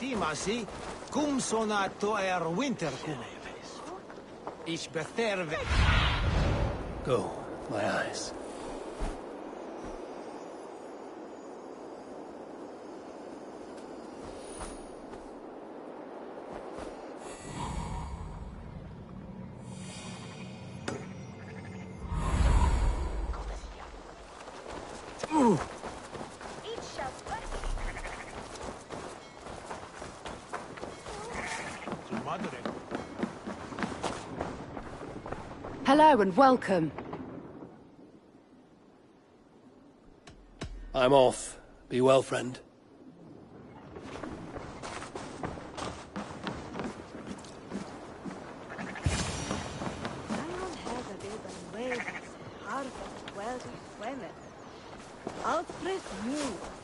timasi, cum sonato winter cum. Ich beterve. Go, my eyes. Hello and welcome. I'm off. Be well, friend.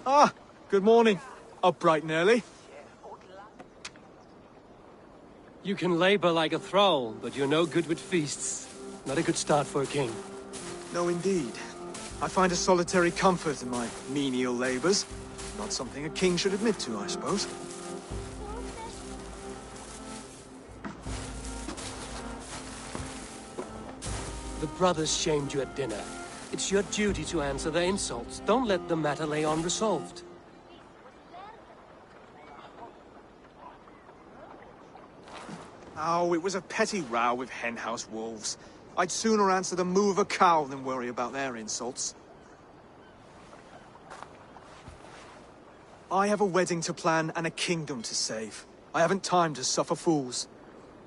Ah, good morning. Up bright and early. You can labor like a thrall, but you're no good with feasts. Not a good start for a king. No, indeed. I find a solitary comfort in my menial labors. Not something a king should admit to, I suppose. The brothers shamed you at dinner. It's your duty to answer their insults. Don't let the matter lay unresolved. Oh, it was a petty row with henhouse wolves. I'd sooner answer the moo of a cow than worry about their insults. I have a wedding to plan and a kingdom to save. I haven't time to suffer fools.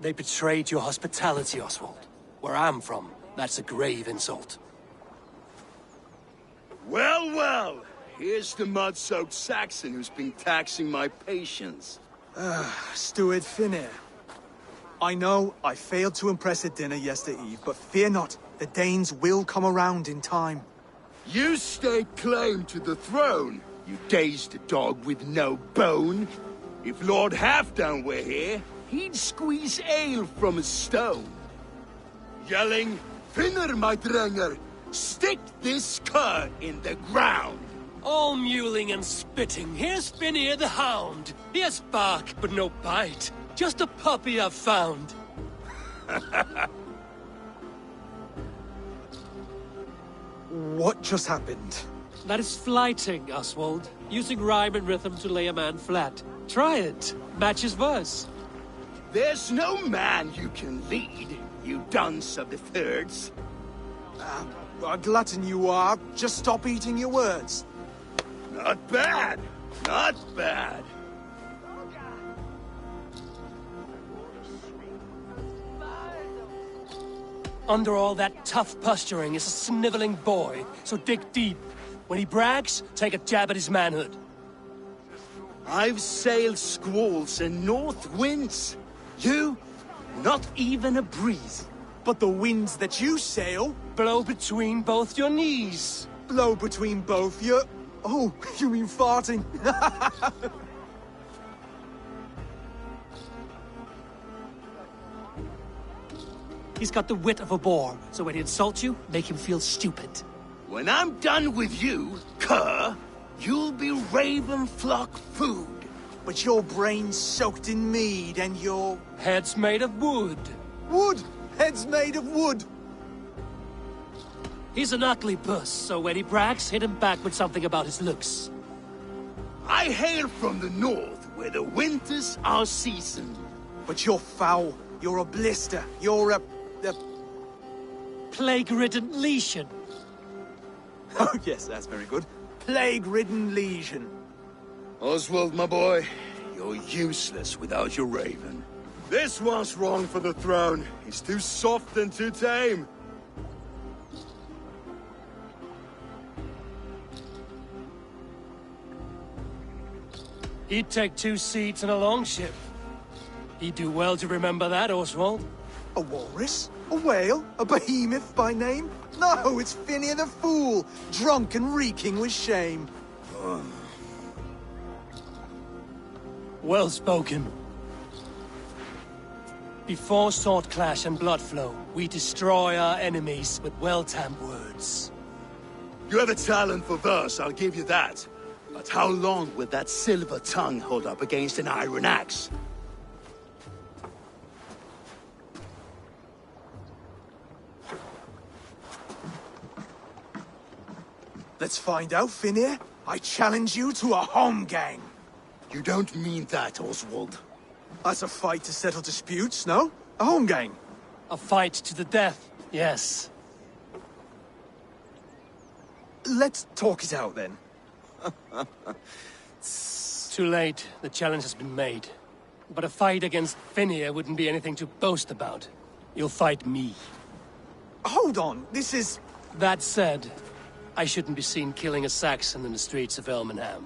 They betrayed your hospitality, Oswald. Where I'm from, that's a grave insult. Well, well! Here's the mud-soaked Saxon who's been taxing my patience. Steward Finir. I know I failed to impress at dinner yesterday eve, but fear not, the Danes will come around in time. You stake claim to the throne, you dazed dog with no bone. If Lord Halfdan were here, he'd squeeze ale from a stone. Yelling, Finner, my drenger, stick this cur in the ground. All mewling and spitting, here's Finir the hound. He has bark, but no bite. Just a puppy I've found. What just happened? That is flighting, Oswald. Using rhyme and rhythm to lay a man flat. Try it. Match his verse. There's no man you can lead, you dunce of the thirds. A glutton you are. Just stop eating your words. Not bad. Not bad. Under all that tough posturing is a sniveling boy, so dig deep. When he brags, take a jab at his manhood. I've sailed squalls and north winds. You, not even a breeze. But the winds that you sail... Blow between both your knees. Blow between both your... Oh, you mean farting? He's got the wit of a boar, so when he insults you, make him feel stupid. When I'm done with you, cur, you'll be raven flock food. But your brain's soaked in mead and your... Head's made of wood. Wood! Head's made of wood! He's an ugly puss, so when he brags, hit him back with something about his looks. I hail from the north, where the winters are seasoned. But you're foul. You're a blister. You're a... Plague-ridden lesion. Oh, yes, that's very good. Plague-ridden lesion. Oswald, my boy, you're useless without your raven. This one's wrong for the throne. He's too soft and too tame. He'd take 2 seats in a longship. He'd do well to remember that, Oswald. A walrus? A whale? A behemoth by name? No, it's Finir the Fool, drunk and reeking with shame. Well spoken. Before sword clash and blood flow, we destroy our enemies with well-timed words. You have a talent for verse, I'll give you that. But how long will that silver tongue hold up against an iron axe? Let's find out, Finir. I challenge you to a home gang. You don't mean that, Oswald. That's a fight to settle disputes, no? A home gang. A fight to the death, yes. Let's talk it out, then. Too late. The challenge has been made. But a fight against Finir wouldn't be anything to boast about. You'll fight me. Hold on, this is... That said, I shouldn't be seen killing a Saxon in the streets of Elmenham.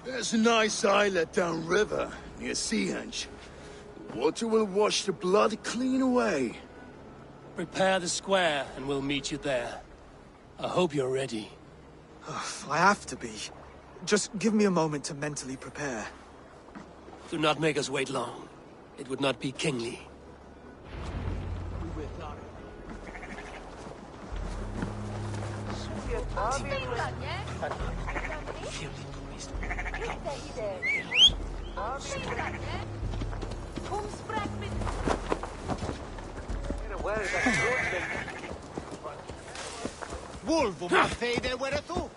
There's a nice islet downriver, near Seahenge. The water will wash the blood clean away. Prepare the square, and we'll meet you there. I hope you're ready. I have to be. Just give me a moment to mentally prepare. Do not make us wait long. It would not be kingly. Wolf, vad fejde var det så?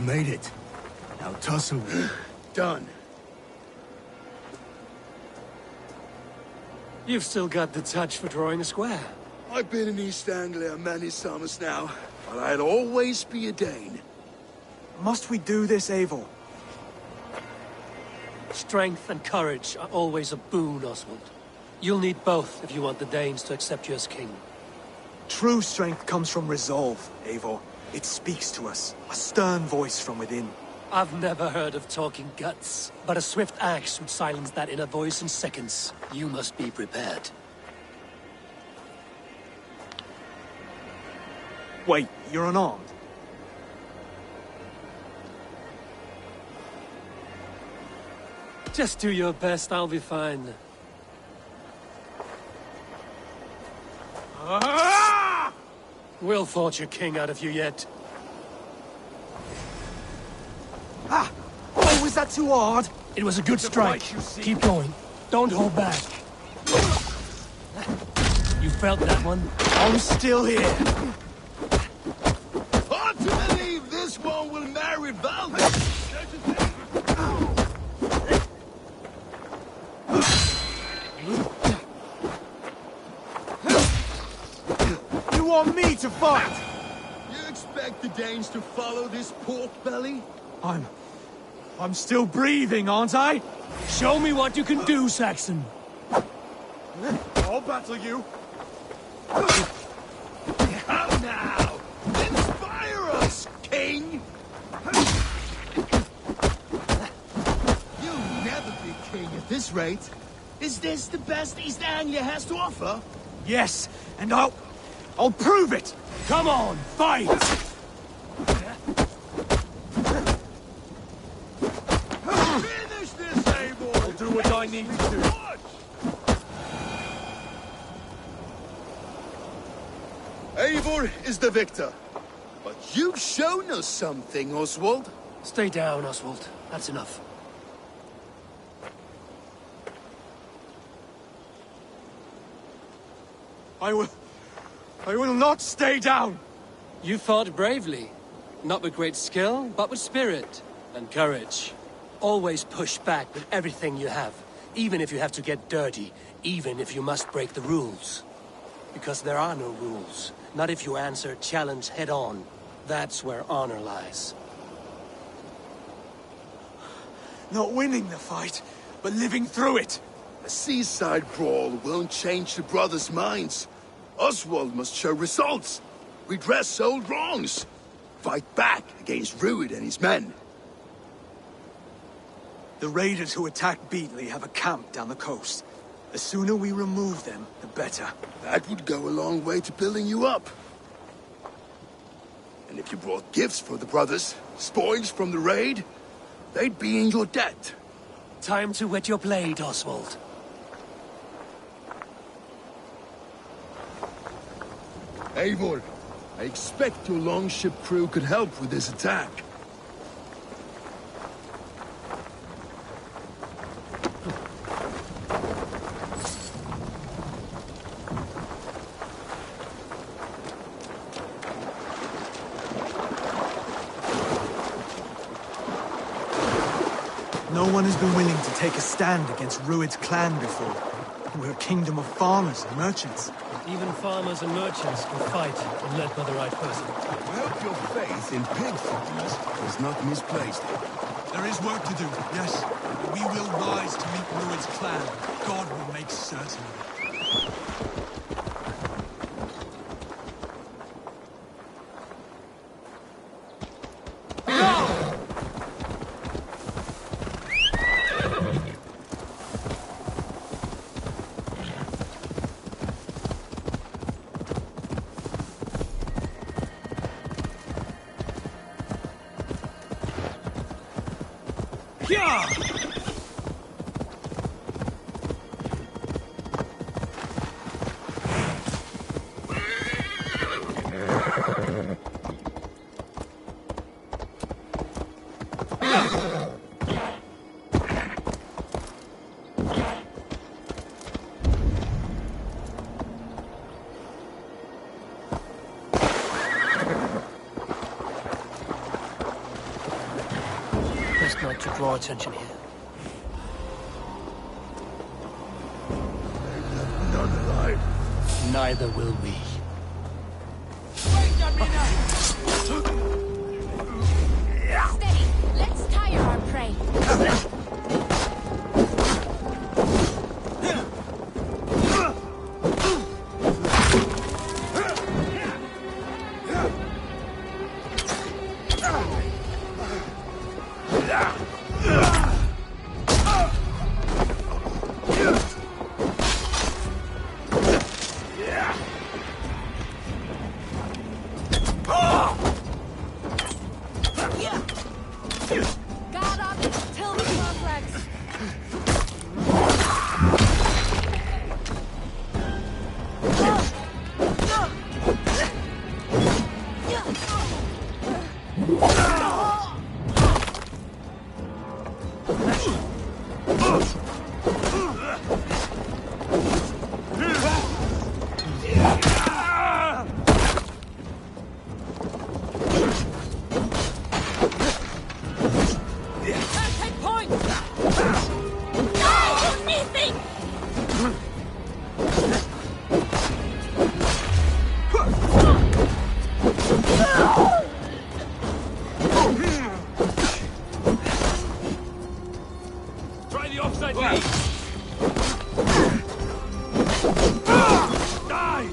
Made it. Now tussle. Done. You've still got the touch for drawing a square. I've been in East Anglia many summers now, but I'll always be a Dane. Must we do this, Eivor? Strength and courage are always a boon, Oswald. You'll need both if you want the Danes to accept you as king. True strength comes from resolve, Eivor. It speaks to us, a stern voice from within. I've never heard of talking guts, but a swift axe would silence that inner voice in seconds. You must be prepared. Wait, you're unarmed? Just do your best, I'll be fine. We'll forge a king out of you yet. Ah! Oh, was that too hard? It was a good strike. Keep going. Don't hold back. You felt that one? I'm still here. Hard to believe this one will marry Valhalla. You want me to fight? You expect the Danes to follow this pork belly? I'm still breathing, aren't I? Show me what you can do, Saxon. I'll battle you. Come now! Inspire us, king! You'll never be king at this rate. Is this the best East Anglia has to offer? Yes, and I'll prove it! Come on, fight! Finish this, Eivor! I'll do what I need to do. Eivor is the victor. But you've shown us something, Oswald. Stay down, Oswald. That's enough. I will not stay down! You fought bravely. Not with great skill, but with spirit and courage. Always push back with everything you have. Even if you have to get dirty. Even if you must break the rules. Because there are no rules. Not if you answer challenge head on. That's where honor lies. Not winning the fight, but living through it. A seaside brawl won't change the brothers' minds. Oswald must show results. Redress old wrongs. Fight back against Rued and his men. The raiders who attacked Beatley have a camp down the coast. The sooner we remove them, the better. That would go a long way to building you up. And if you brought gifts for the brothers, spoils from the raid, they'd be in your debt. Time to wet your blade, Oswald. Eivor, I expect your longship crew could help with this attack. No one has been willing to take a stand against Rued's clan before. We're a kingdom of farmers and merchants. Even farmers and merchants can fight when led by the right person. I hope your faith in pig farmers is not misplaced. There is work to do, yes. But we will rise to meet Rued's clan. God will make certain of it. Best not to draw attention here. None alive. Neither will we. Steady! Let's tire our prey. Guard up! Till the cross legs! Take point! No! Anything! Try the offside knee. Die!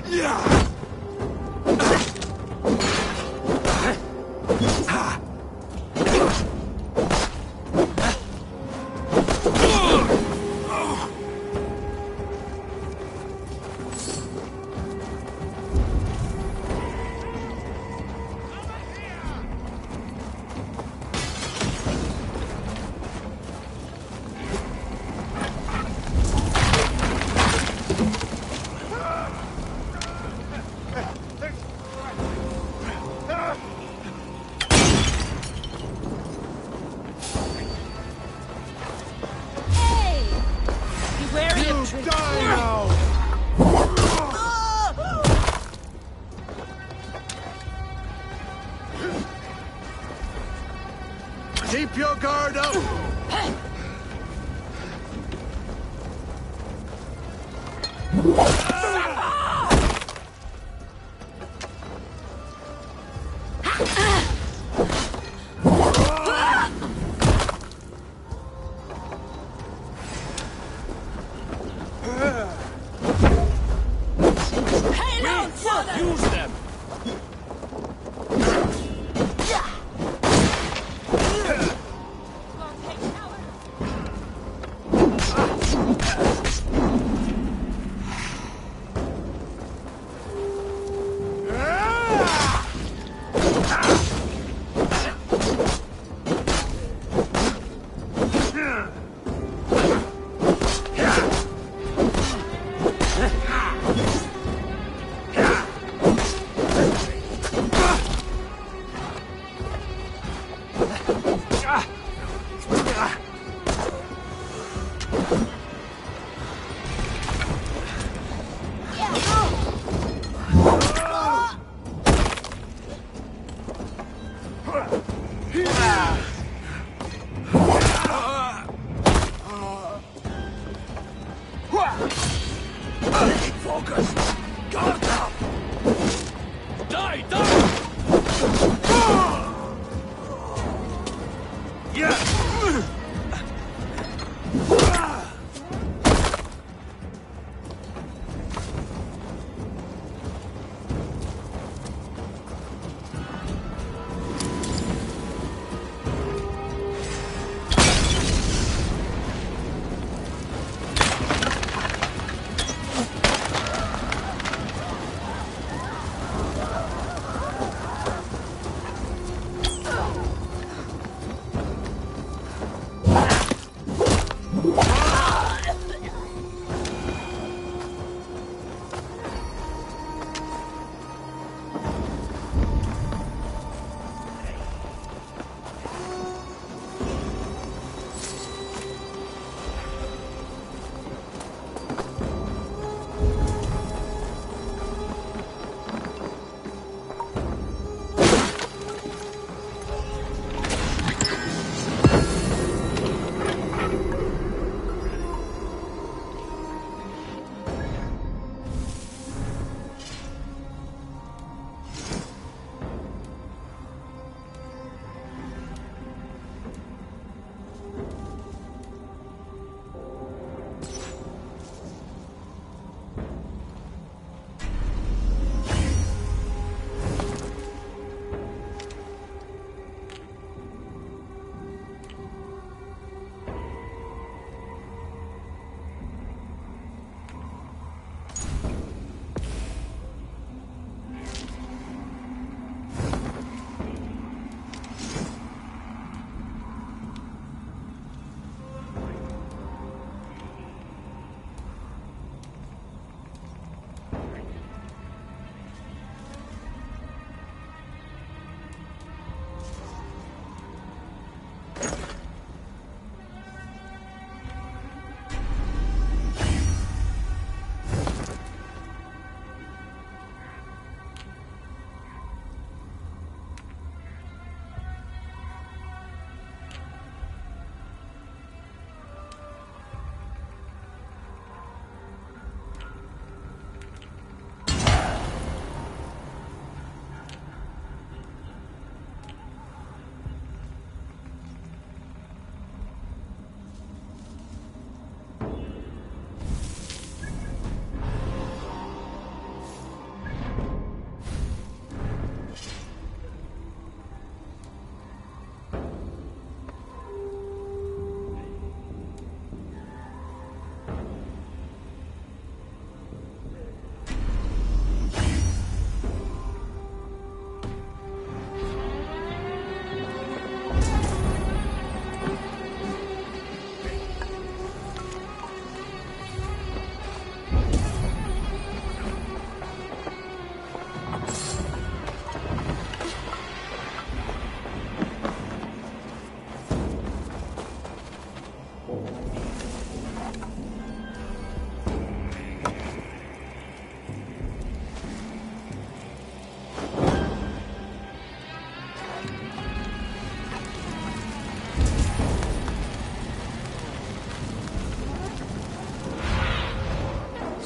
Hey! Be wary of Die now! Keep your guard up! Hey, no, father! Use them! Focus! Guard up! Die! Die! Yeah!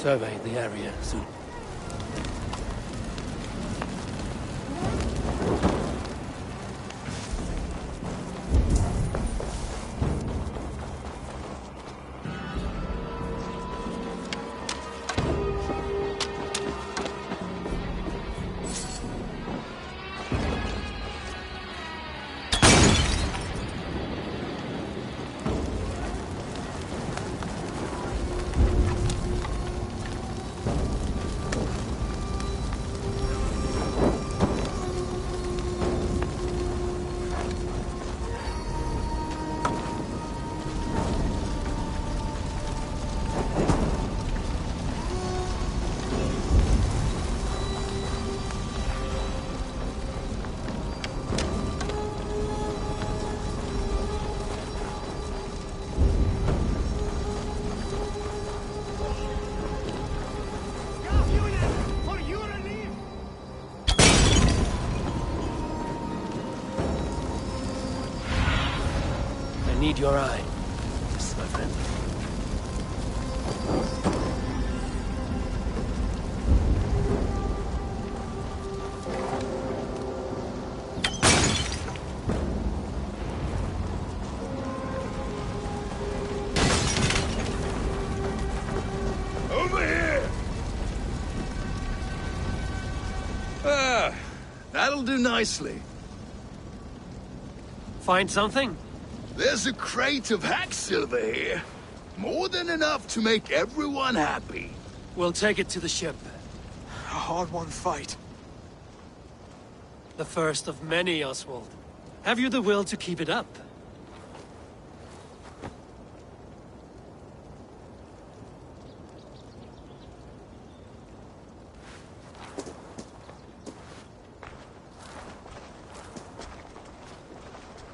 survey the area soon. Need your eye, yes, my friend. Over here! Ah, that'll do nicely. Find something? There's a crate of hack silver here. More than enough to make everyone happy. We'll take it to the ship. A hard-won fight. The first of many, Oswald. Have you the will to keep it up?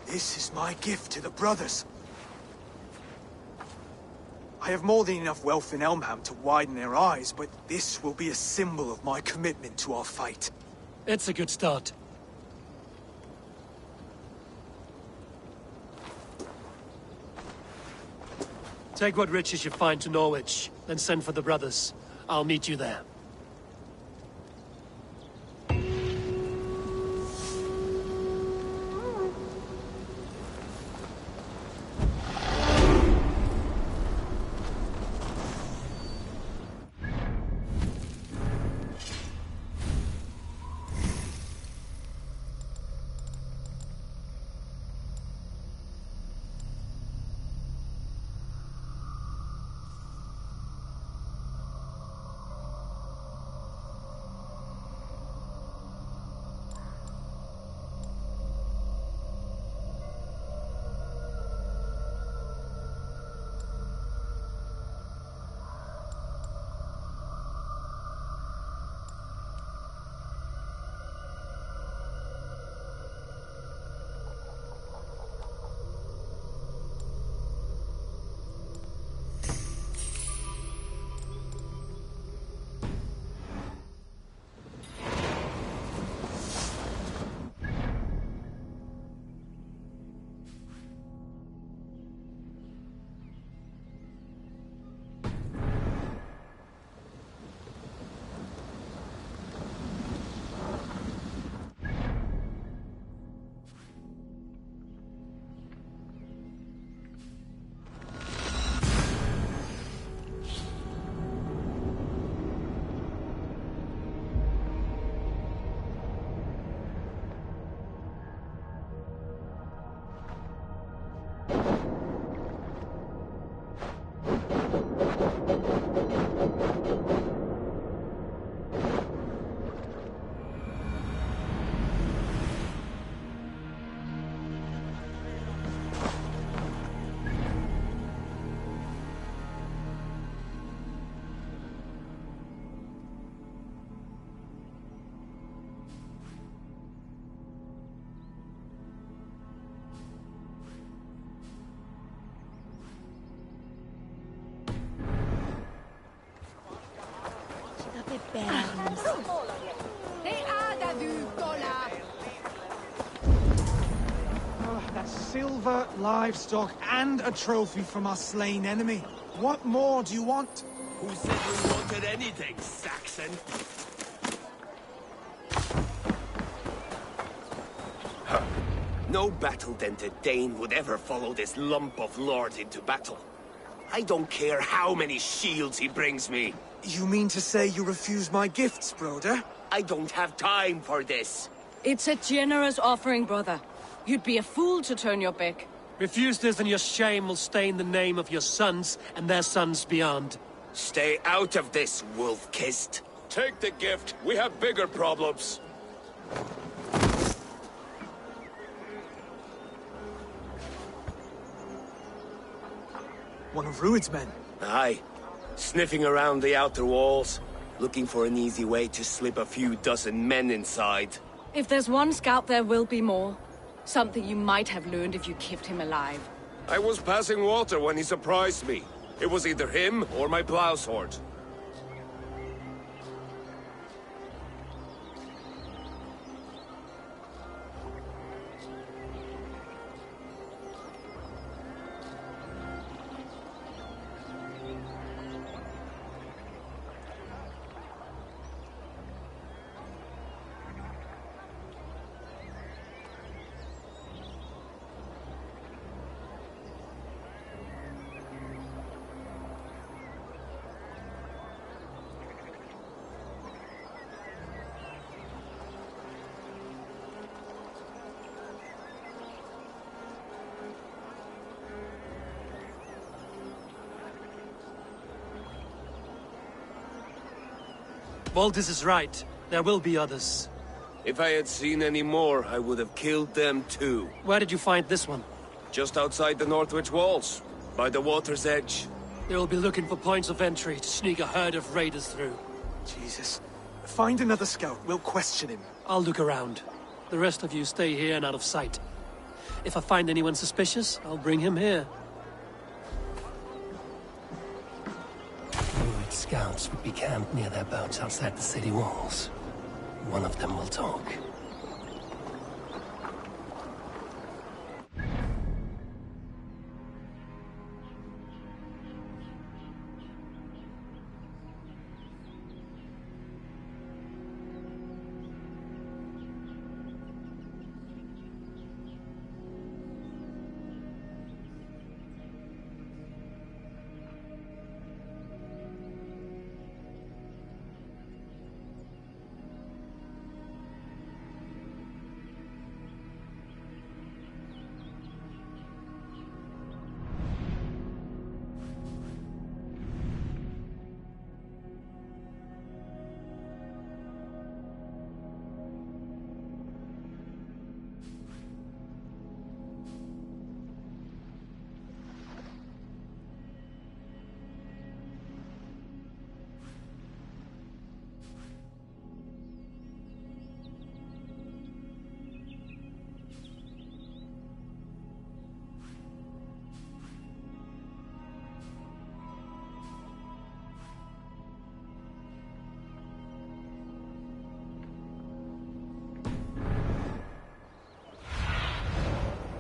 This is my gift to the brothers. I have more than enough wealth in Elmham to widen their eyes, but this will be a symbol of my commitment to our fight. It's a good start. Take what riches you find to Norwich, then send for the brothers. I'll meet you there. That's silver, livestock, and a trophy from our slain enemy. What more do you want? Who said we wanted anything, Saxon? No battle-dented Dane would ever follow this lump of lord into battle. I don't care how many shields he brings me. You mean to say you refuse my gifts, broder? I don't have time for this. It's a generous offering, brother. You'd be a fool to turn your back. Refuse this and your shame will stain the name of your sons and their sons beyond. Stay out of this, wolf-kissed. Take the gift. We have bigger problems. One of Rued's men. Aye. Sniffing around the outer walls, looking for an easy way to slip a few dozen men inside. If there's one scout, there will be more. Something you might have learned if you kept him alive. I was passing water when he surprised me. It was either him or my plow sword. Valdis is right. There will be others. If I had seen any more, I would have killed them too. Where did you find this one? Just outside the Northwich walls, by the water's edge. They will be looking for points of entry to sneak a herd of raiders through. Jesus. Find another scout. We'll question him. I'll look around. The rest of you stay here and out of sight. If I find anyone suspicious, I'll bring him here. Druid scouts would be camped near their boats outside the city walls. One of them will talk.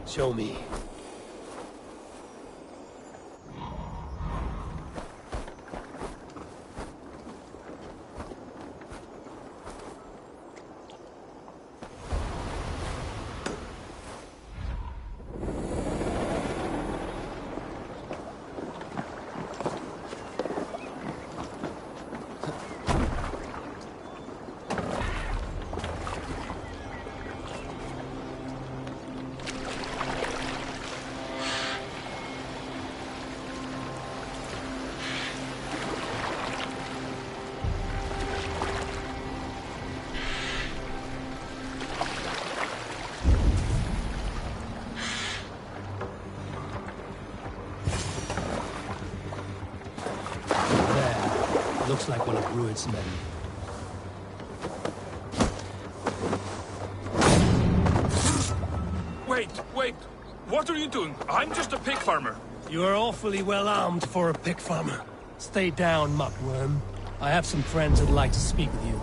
Show me. Looks like one of Rued's men. Wait! What are you doing? I'm just a pig farmer. You are awfully well armed for a pig farmer. Stay down, muckworm. I have some friends who'd like to speak with you.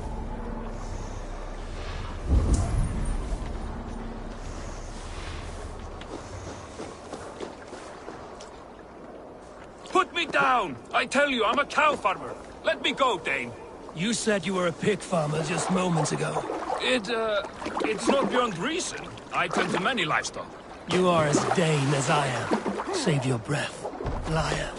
Put me down! down! I tell you, I'm a cow farmer. Let me go, Dane. You said you were a pig farmer just moments ago. It's not beyond reason. I tend to many livestock. You are as Dane as I am. Save your breath, liar.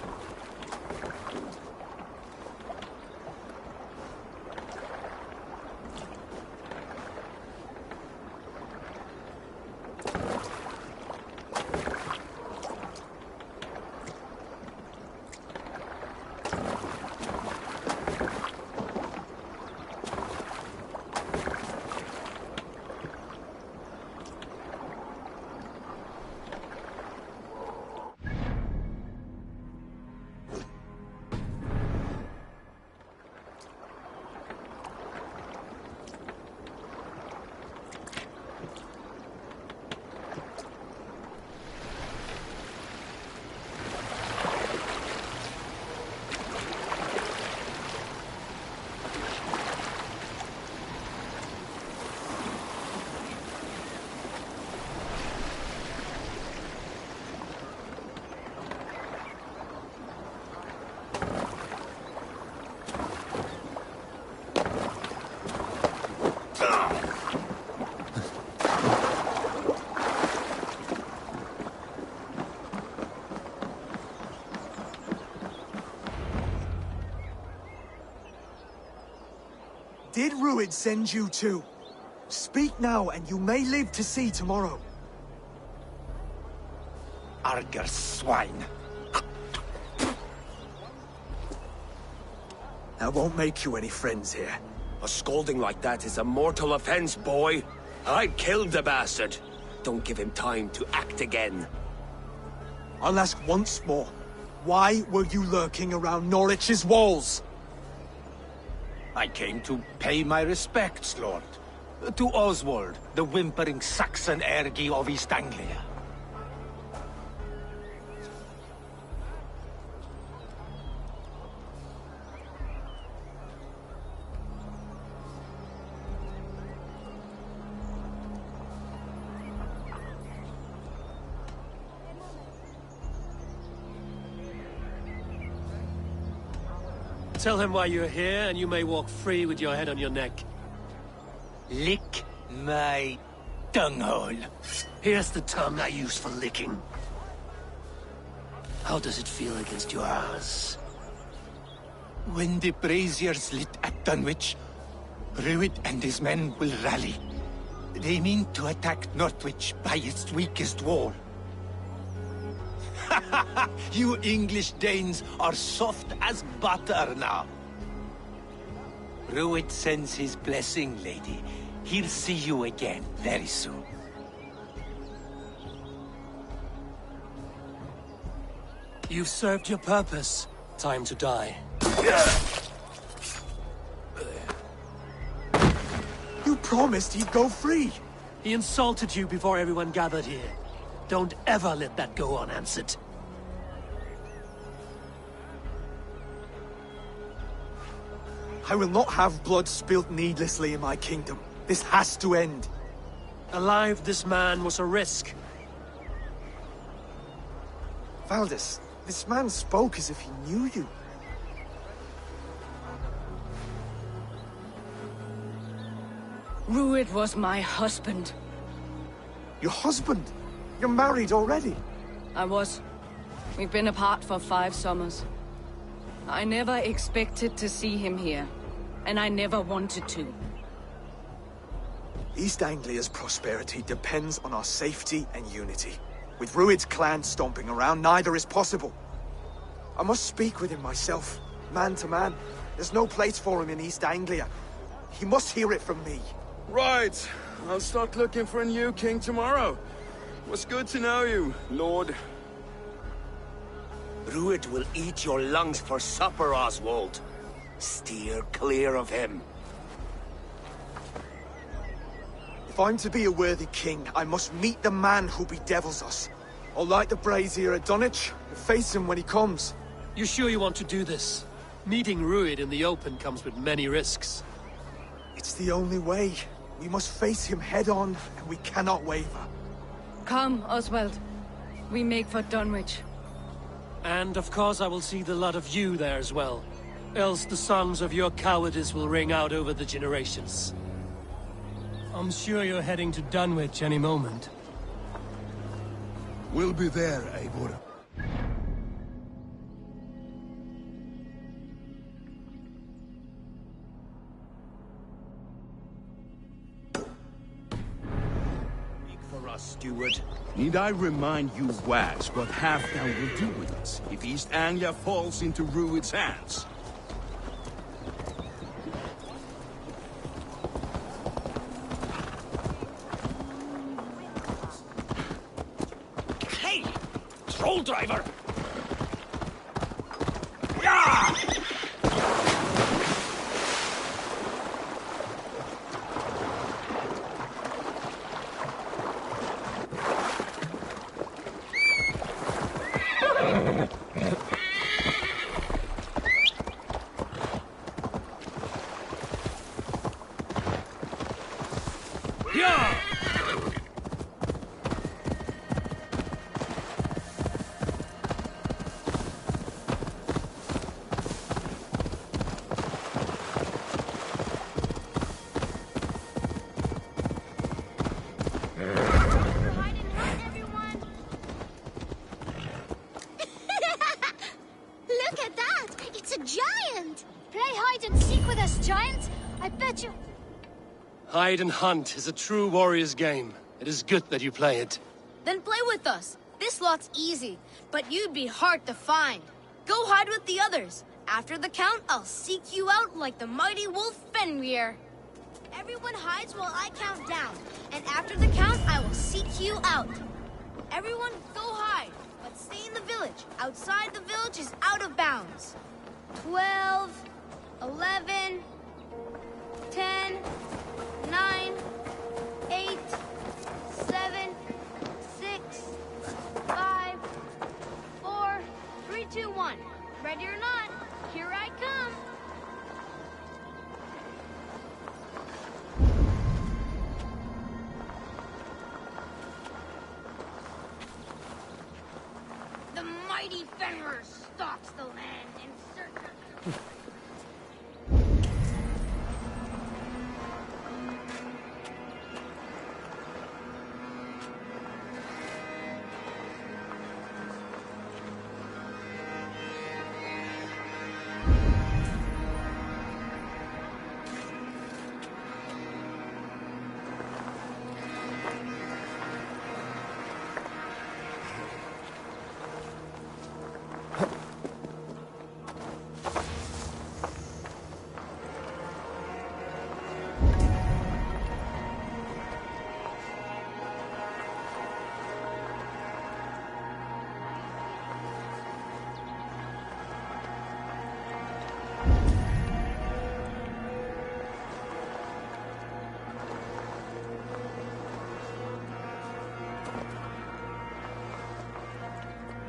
Did Ruid send you too? Speak now, and you may live to see tomorrow. Arger swine. That won't make you any friends here. A scolding like that is a mortal offense, boy. I killed the bastard. Don't give him time to act again. I'll ask once more. Why were you lurking around Norwich's walls? I came to pay my respects, Lord. To Oswald, the whimpering Saxon ergi of East Anglia. Tell him why you're here, and you may walk free with your head on your neck. Lick my dunghole. Here's the tongue I use for licking. How does it feel against your ass? When the braziers lit at Dunwich, Ruid and his men will rally. They mean to attack Northwich by its weakest wall. You English Danes are soft as butter now. Ruid sends his blessing, lady. He'll see you again very soon. You've served your purpose. Time to die. You promised he'd go free. He insulted you before everyone gathered here. Don't ever let that go unanswered. I will not have blood spilt needlessly in my kingdom. This has to end. Alive, this man was a risk. Valdis, this man spoke as if he knew you. Ruid was my husband. Your husband? You're married already? I was. We've been apart for 5 summers. I never expected to see him here, and I never wanted to. East Anglia's prosperity depends on our safety and unity. With Ruid's clan stomping around, neither is possible. I must speak with him myself, man to man. There's no place for him in East Anglia. He must hear it from me. Right. I'll start looking for a new king tomorrow. It was good to know you, Lord. Ruid will eat your lungs for supper, Oswald. Steer clear of him. If I'm to be a worthy king, I must meet the man who bedevils us. I'll light the brazier at Dunwich and face him when he comes. You sure you want to do this? Meeting Ruid in the open comes with many risks. It's the only way. We must face him head-on, and we cannot waver. Come, Oswald. We make for Dunwich. And of course I will see the lot of you there as well. Else the songs of your cowardice will ring out over the generations. I'm sure you're heading to Dunwich any moment. We'll be there, Eivor. For us, steward. Need I remind you wags what Halfdan will do with us if East Anglia falls into Rued's hands? Hey! Troll driver! Yeah! Look at that! It's a giant! Play hide and seek with us, giant! I bet you... Hide and hunt is a true warrior's game. It is good that you play it. Then play with us. This lot's easy, but you'd be hard to find. Go hide with the others. After the count, I'll seek you out like the mighty wolf Fenrir. Everyone hides while I count down, and after the count, I will seek you out. Everyone go hide, but stay in the village. Outside the village is out of bounds. 12, 11, 10, 9, 8, 7, 6, 5, 4, 3, 2, 1. Ready or not, here I come. The mighty Fenrir stalks the land in search of...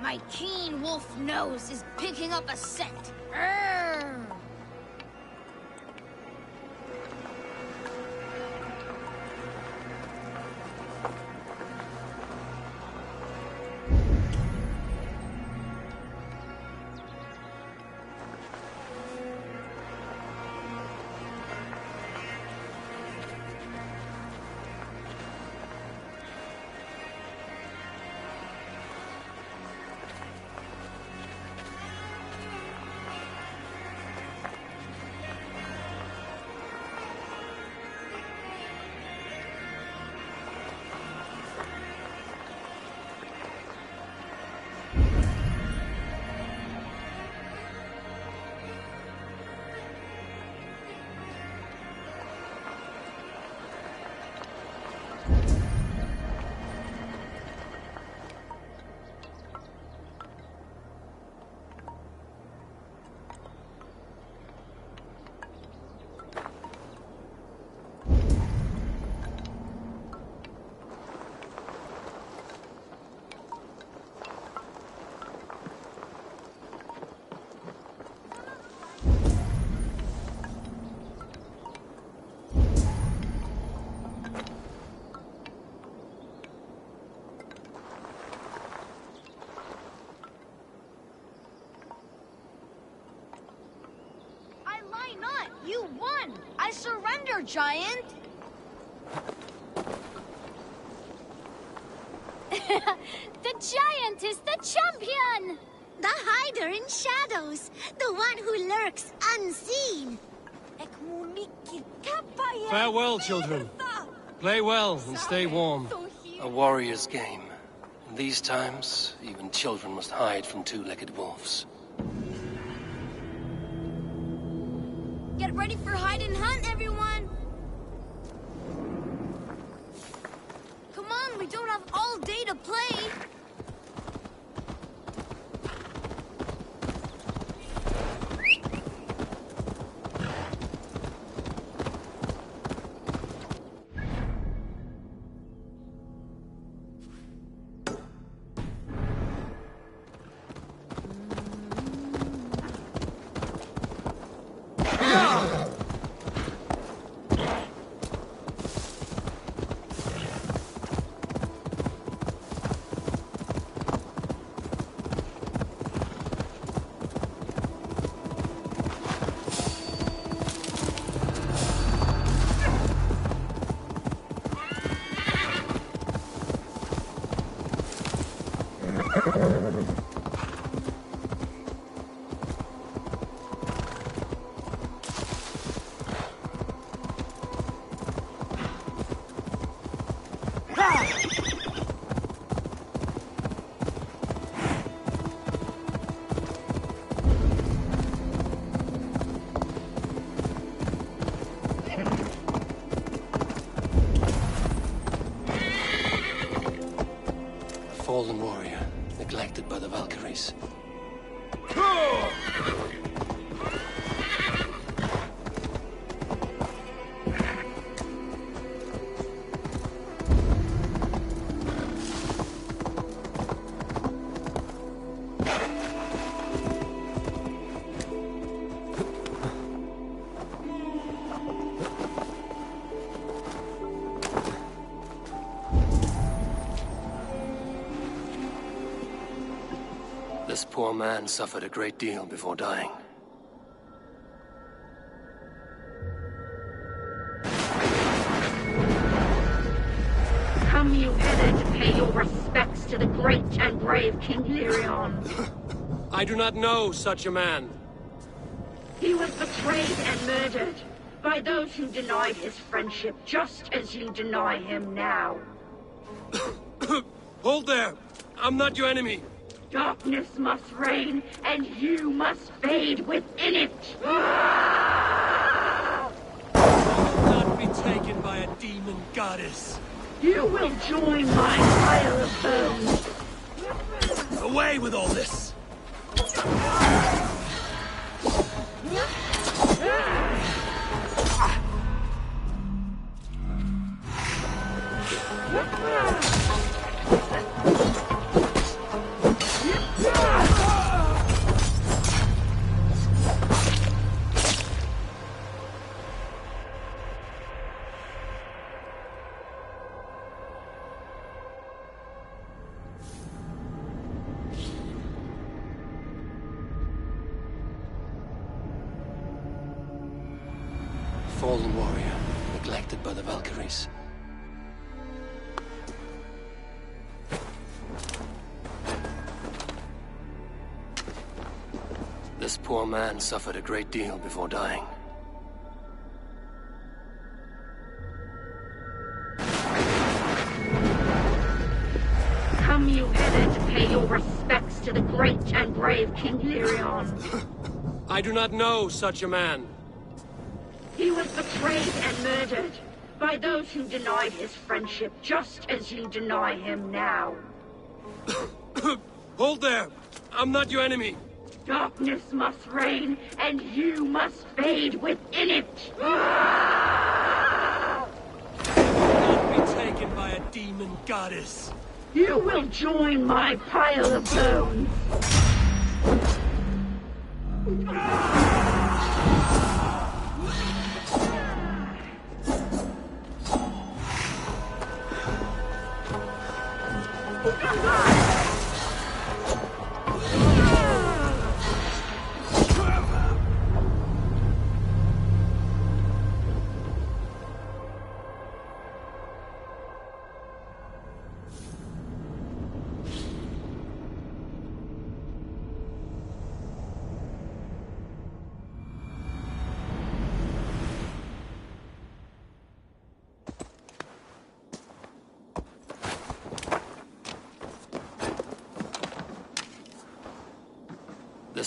My keen wolf nose is picking up a scent. Urgh. You won! I surrender, Giant! The Giant is the champion! The hider in shadows, the one who lurks unseen. Farewell, children. Play well and stay warm. A warrior's game. In these times, even children must hide from two-legged wolves. Get ready for hide and hunt, everyone! Come on, we don't have all day to play! Fallen warrior, neglected by the Valkyries. This poor man suffered a great deal before dying. Come you hither to pay your respects to the great and brave King Lyrion. I do not know such a man. He was betrayed and murdered by those who denied his friendship, just as you deny him now. Hold there! I'm not your enemy! Darkness must reign, and you must fade within it! I will not be taken by a demon goddess! You will join my pile of bones! Away with all this! Fallen warrior, neglected by the Valkyries. This poor man suffered a great deal before dying. Come you hither to pay your respects to the great and brave King Lyrion. I do not know such a man. He was betrayed and murdered by those who denied his friendship, just as you deny him now. Hold there! I'm not your enemy! Darkness must reign, and you must fade within it! I will not be taken by a demon goddess! You will join my pile of bones!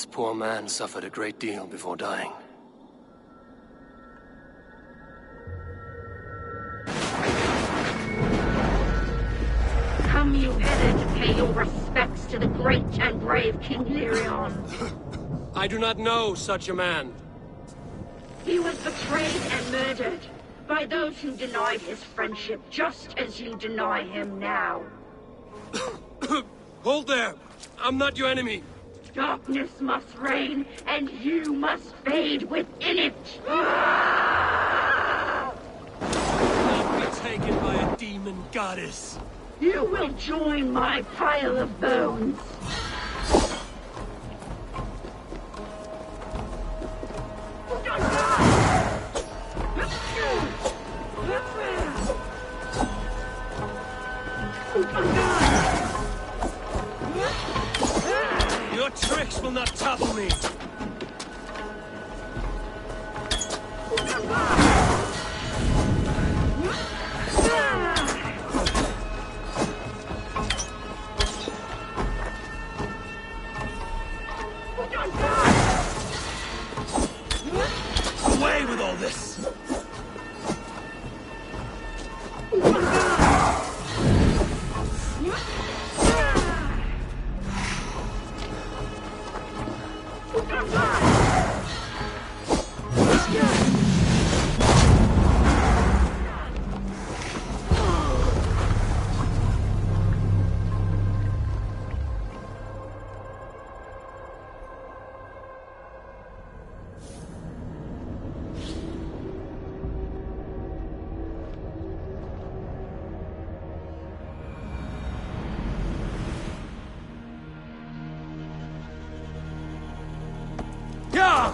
This poor man suffered a great deal before dying. Come you hither to pay your respects to the great and brave King Lyrion. I do not know such a man. He was betrayed and murdered by those who denied his friendship, just as you deny him now. Hold there! I'm not your enemy! Darkness must reign, and you must fade within it! Not be taken by a demon goddess! You will join my pile of bones! Your tricks will not topple me! Away with all this! Yeah!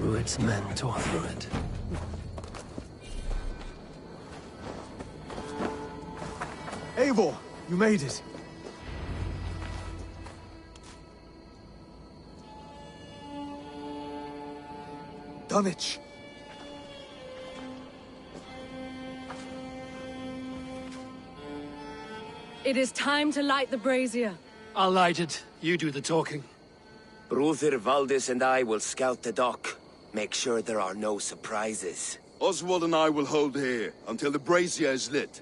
Rued's men tore through it. Eivor, you made it. Dunwich. It is time to light the brazier. I'll light it. You do the talking. Brother Valdis and I will scout the dock. Make sure there are no surprises. Oswald and I will hold here until the brazier is lit.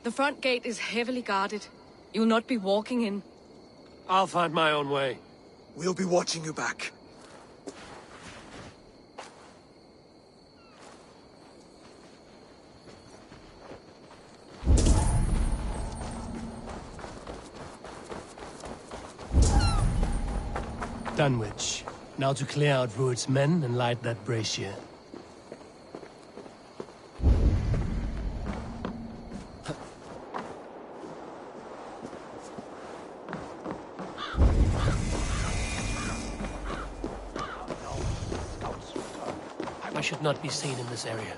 The front gate is heavily guarded. You'll not be walking in. I'll find my own way. We'll be watching you back. Dunwich. Now to clear out Rued's men and light that brazier. I should not be seen in this area.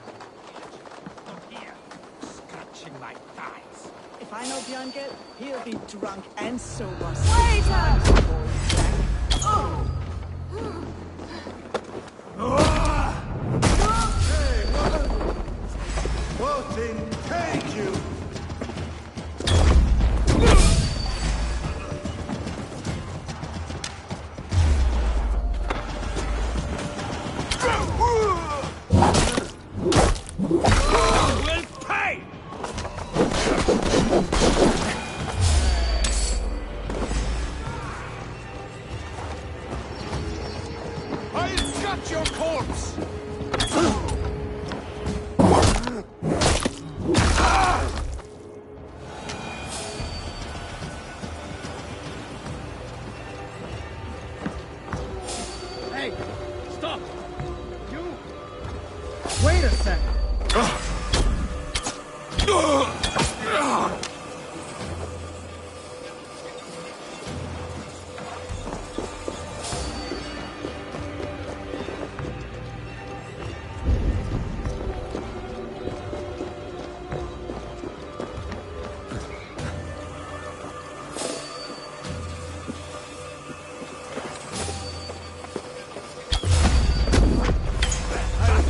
Here, scratching my thighs. If I know Björngel, he'll be drunk and sober. What engage you? Will pay! I'll cut your corpse! Hey, stop! You! Wait a sec!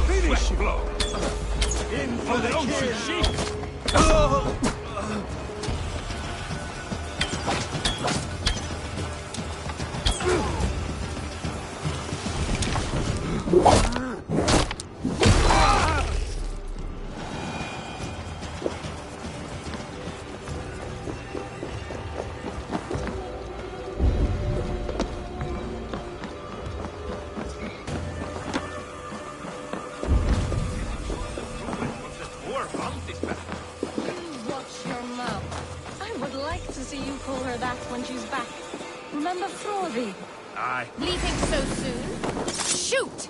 Finish blow! In for the kill! Watch your mouth. I would like to see you call her that when she's back. Remember Frothy? Aye. Leaving so soon? Shoot!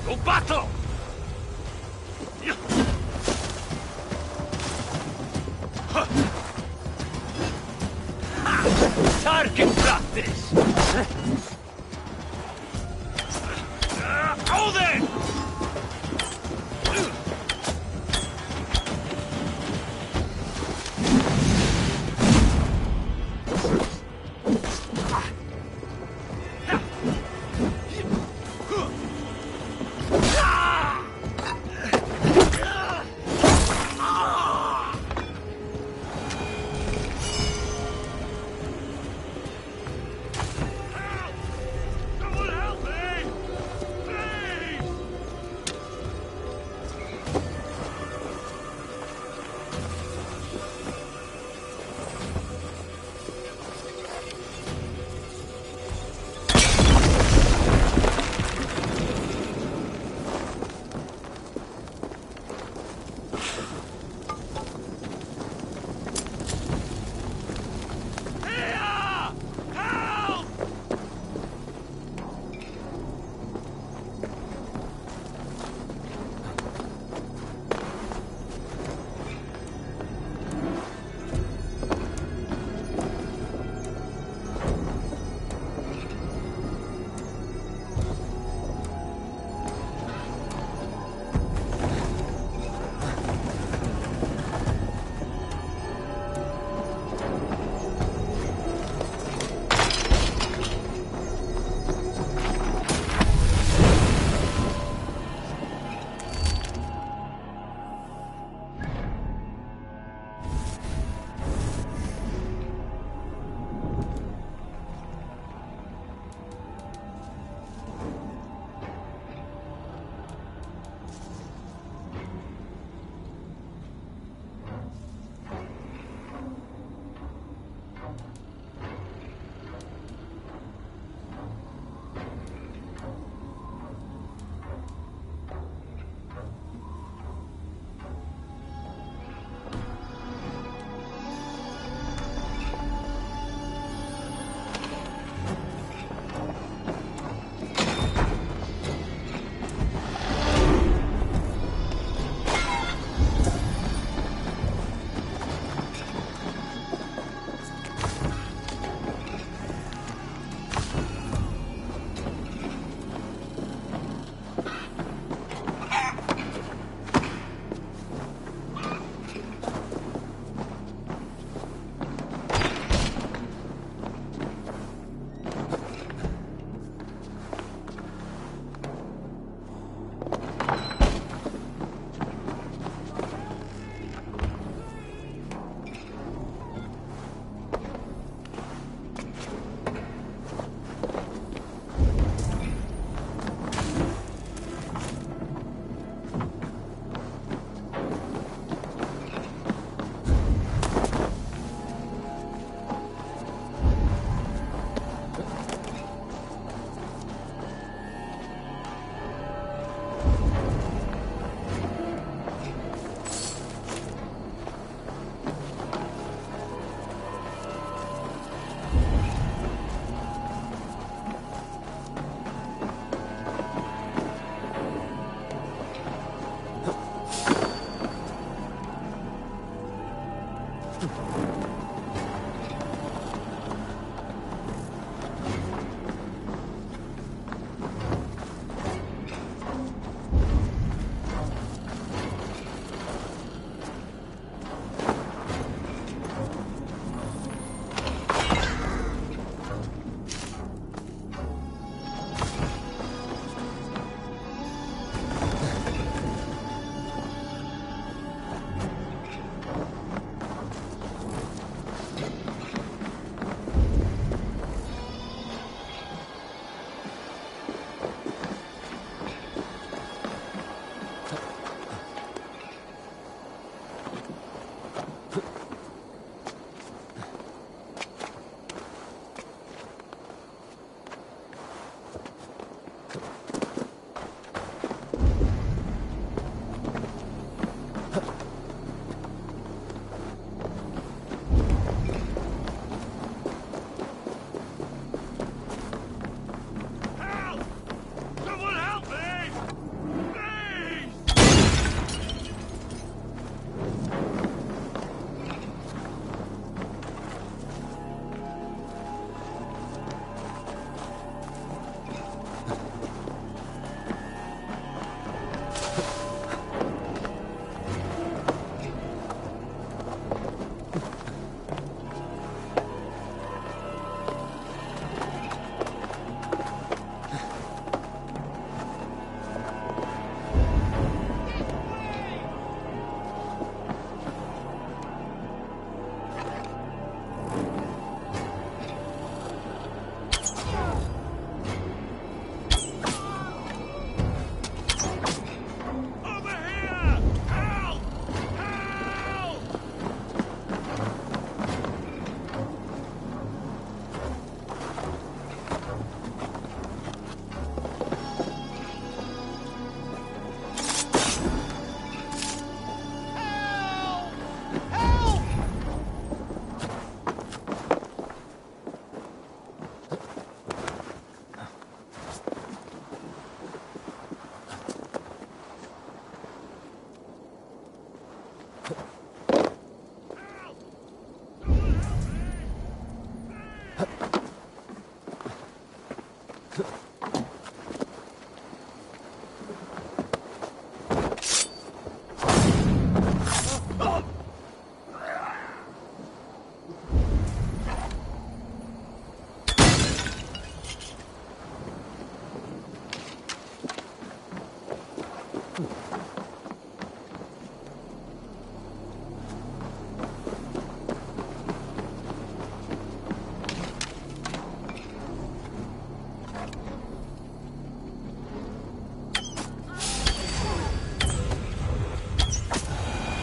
To battle! Target practice! Go then! Ah!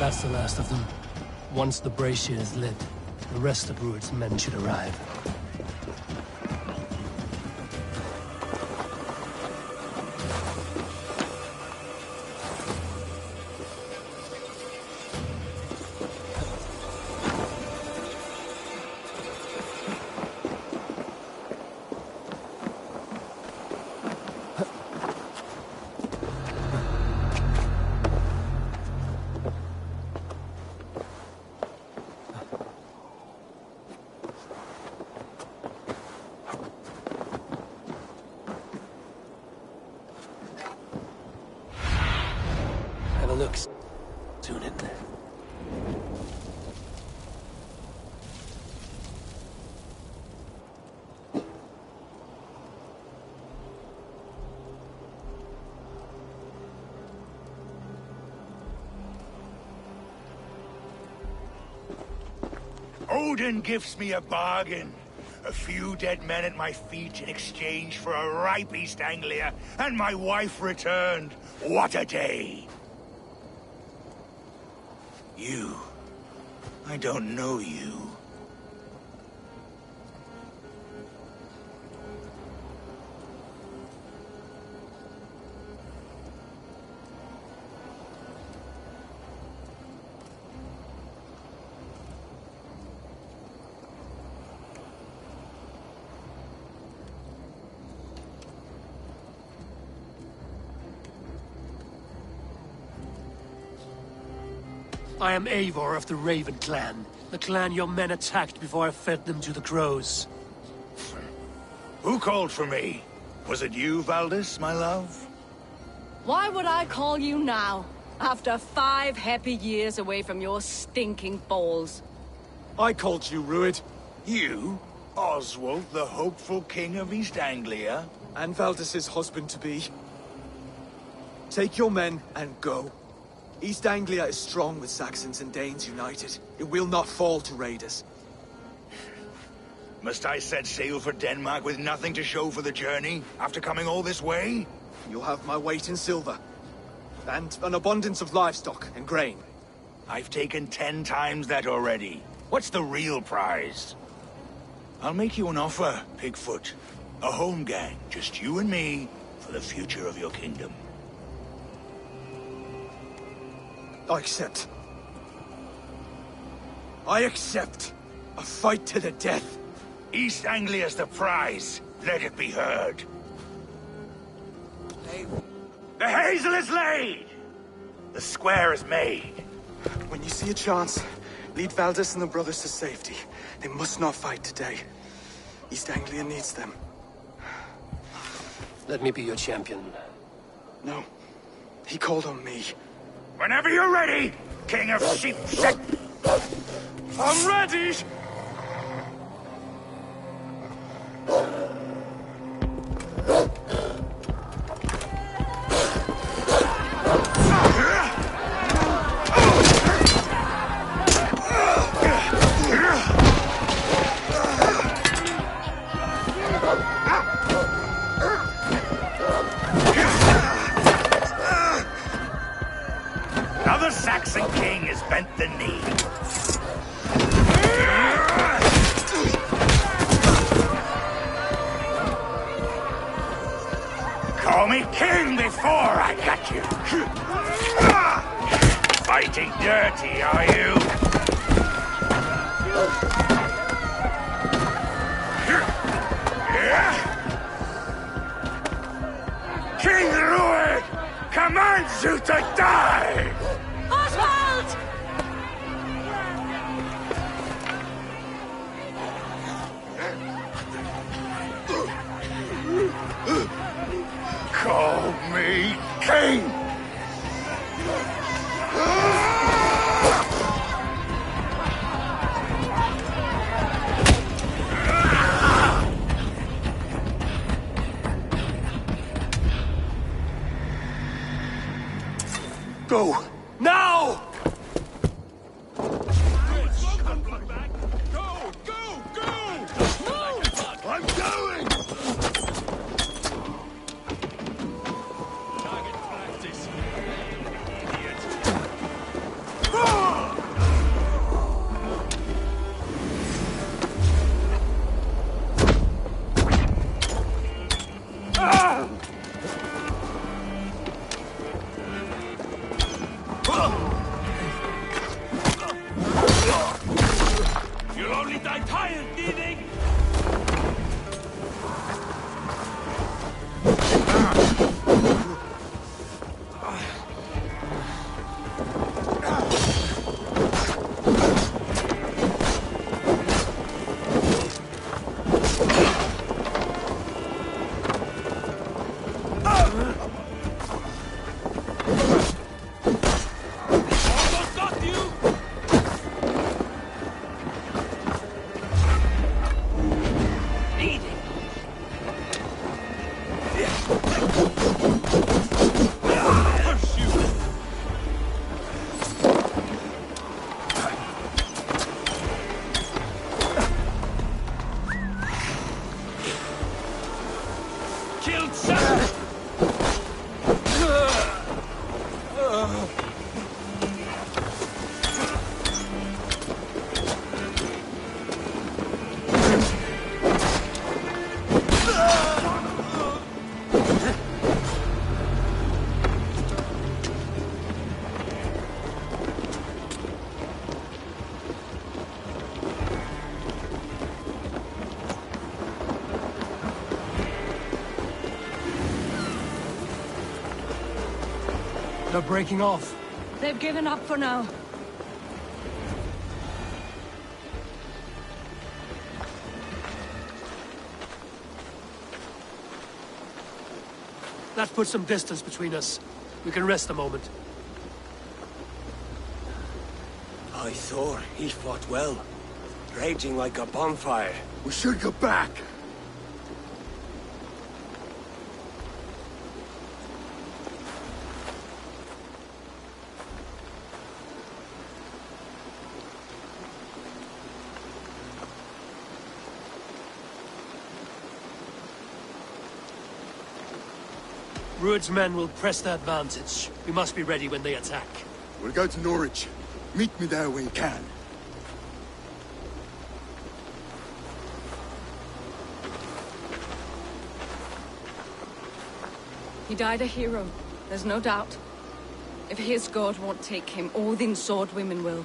That's the last of them. Once the brazier is lit, the rest of Rued's men should arrive. Looks soon in there. Odin gives me a bargain. A few dead men at my feet in exchange for a ripe East Anglia, and my wife returned. What a day! You. I don't know you. I am Eivor of the Raven clan. The clan your men attacked before I fed them to the crows. Who called for me? Was it you, Valdis, my love? Why would I call you now, after 5 happy years away from your stinking balls? I called you, Rued. You? Oswald, the hopeful king of East Anglia? And Valdis's husband-to-be. Take your men and go. East Anglia is strong with Saxons and Danes united. It will not fall to raiders. Must I set sail for Denmark with nothing to show for the journey, after coming all this way? You'll have my weight in silver. And an abundance of livestock and grain. I've taken 10 times that already. What's the real prize? I'll make you an offer, Pigfoot. A home gang, just you and me, for the future of your kingdom. I accept. I accept. A fight to the death. East Anglia's the prize. Let it be heard. The hazel is laid! The square is made. When you see a chance, lead Valdis and the brothers to safety. They must not fight today. East Anglia needs them. Let me be your champion. No. He called on me. Whenever you're ready, King of Sheep. I'm ready! Another Saxon king has bent the knee. Call me king before I got you. Fighting dirty, are you? King Rued commands you to die! Oswald! Call me king! Go! Now! I'm going! Target practice. Idiot. Oh! I'm tired, thieving! They're breaking off. They've given up for now. That puts some distance between us. We can rest a moment. By Thor, he fought well. Raging like a bonfire. We should go back. Rued's men will press the advantage. We must be ready when they attack. We'll go to Norwich. Meet me there when you can. He died a hero, there's no doubt. If his god won't take him, Odin's sword women will.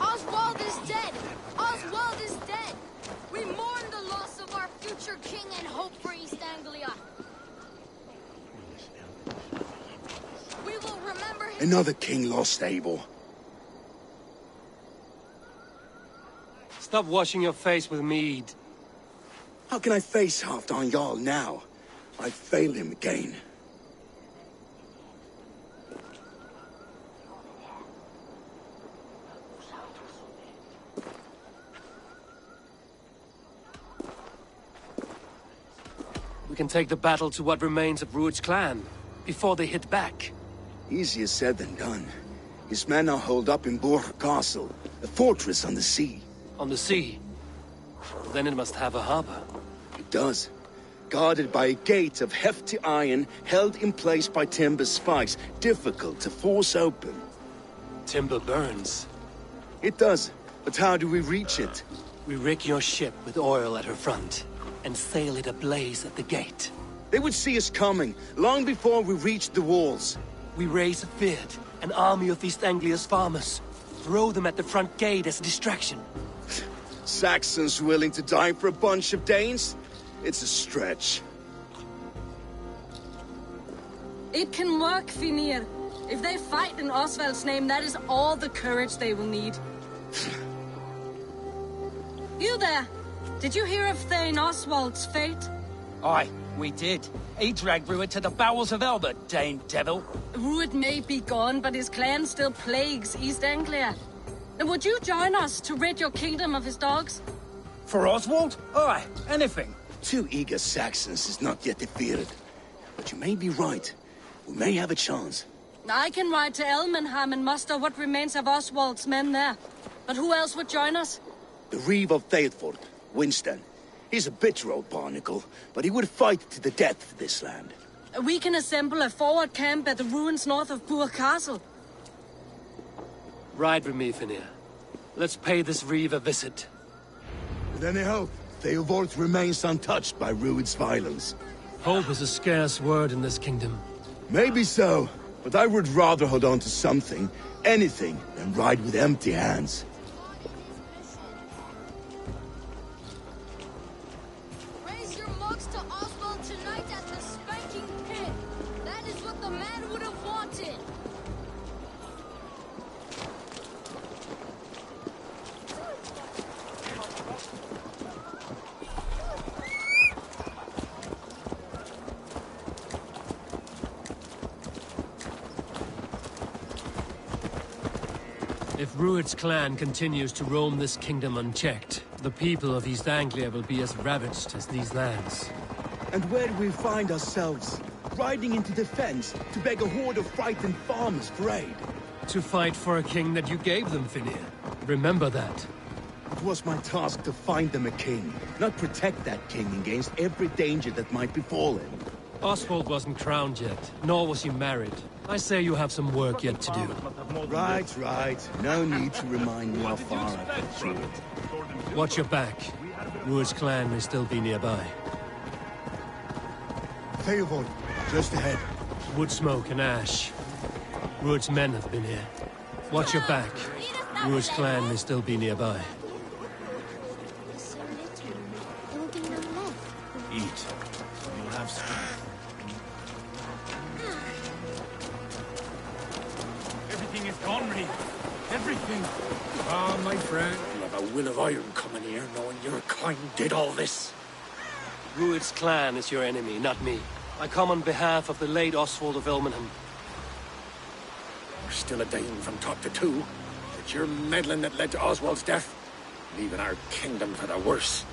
Oswald is dead! Oswald is dead! We mourn the loss of our future king and hope for East Anglia. We will remember him. Another king lost, Abel. Stop washing your face with mead. How can I face Halfdan Jarl now? I failed him again. We can take the battle to what remains of Rued's clan, before they hit back. Easier said than done. His men are holed up in Borg Castle, a fortress on the sea. On the sea? Then it must have a harbor. It does. Guarded by a gate of hefty iron, held in place by timber spikes, difficult to force open. Timber burns. It does, but how do we reach it? We rig your ship with oil at her front, and sail it ablaze at the gate. They would see us coming, long before we reached the walls. We raise a Fyrd, an army of East Anglia's farmers. Throw them at the front gate as a distraction. Saxons willing to die for a bunch of Danes? It's a stretch. It can work, Finir. If they fight in Oswald's name, that is all the courage they will need. You there! Did you hear of Thane Oswald's fate? Aye, we did. He dragged Rued to the bowels of hell, the Dane devil. Rued may be gone, but his clan still plagues East Anglia. Would you join us to rid your kingdom of his dogs? For Oswald? Aye, anything. 2 eager Saxons is not yet defeated. But you may be right. We may have a chance. I can ride to Elmenham and muster what remains of Oswald's men there. But who else would join us? The Reeve of Thetford, Winston. He's a bitter old barnacle, but he would fight to the death for this land. We can assemble a forward camp at the ruins north of Burr Castle. Ride with me, Finir. Let's pay this Reeve a visit. With any hope, Theodort remains untouched by Rued's violence. Hope is a scarce word in this kingdom. Maybe so, but I would rather hold on to something, anything, than ride with empty hands. Raise your mugs to Oswald tonight at the spanking pit. That is what the man would have wanted. If Rued's clan continues to roam this kingdom unchecked, the people of East Anglia will be as ravaged as these lands. And where do we find ourselves? Riding into defense to beg a horde of frightened farmers for aid. To fight for a king that you gave them, Finir. Remember that. It was my task to find them a king, not protect that king against every danger that might befall him. Oswald wasn't crowned yet, nor was he married. I say you have some work yet to do. Right. No need to remind me how far I've come through. Watch your back. Rued's clan may still be nearby. Theodort, just ahead. Wood smoke and ash. Rued's men have been here. Watch your back. Rued's clan may still be nearby. Eat. You'll have strength. Everything is gone, Reeve. Everything. Ah, my friend. You'll have a will of iron coming here, knowing your kind did all this. Rued's clan is your enemy, not me. I come on behalf of the late Oswald of Elmenham. You're still a Dane from top to two. It's your meddling that led to Oswald's death, leaving our kingdom for the worse.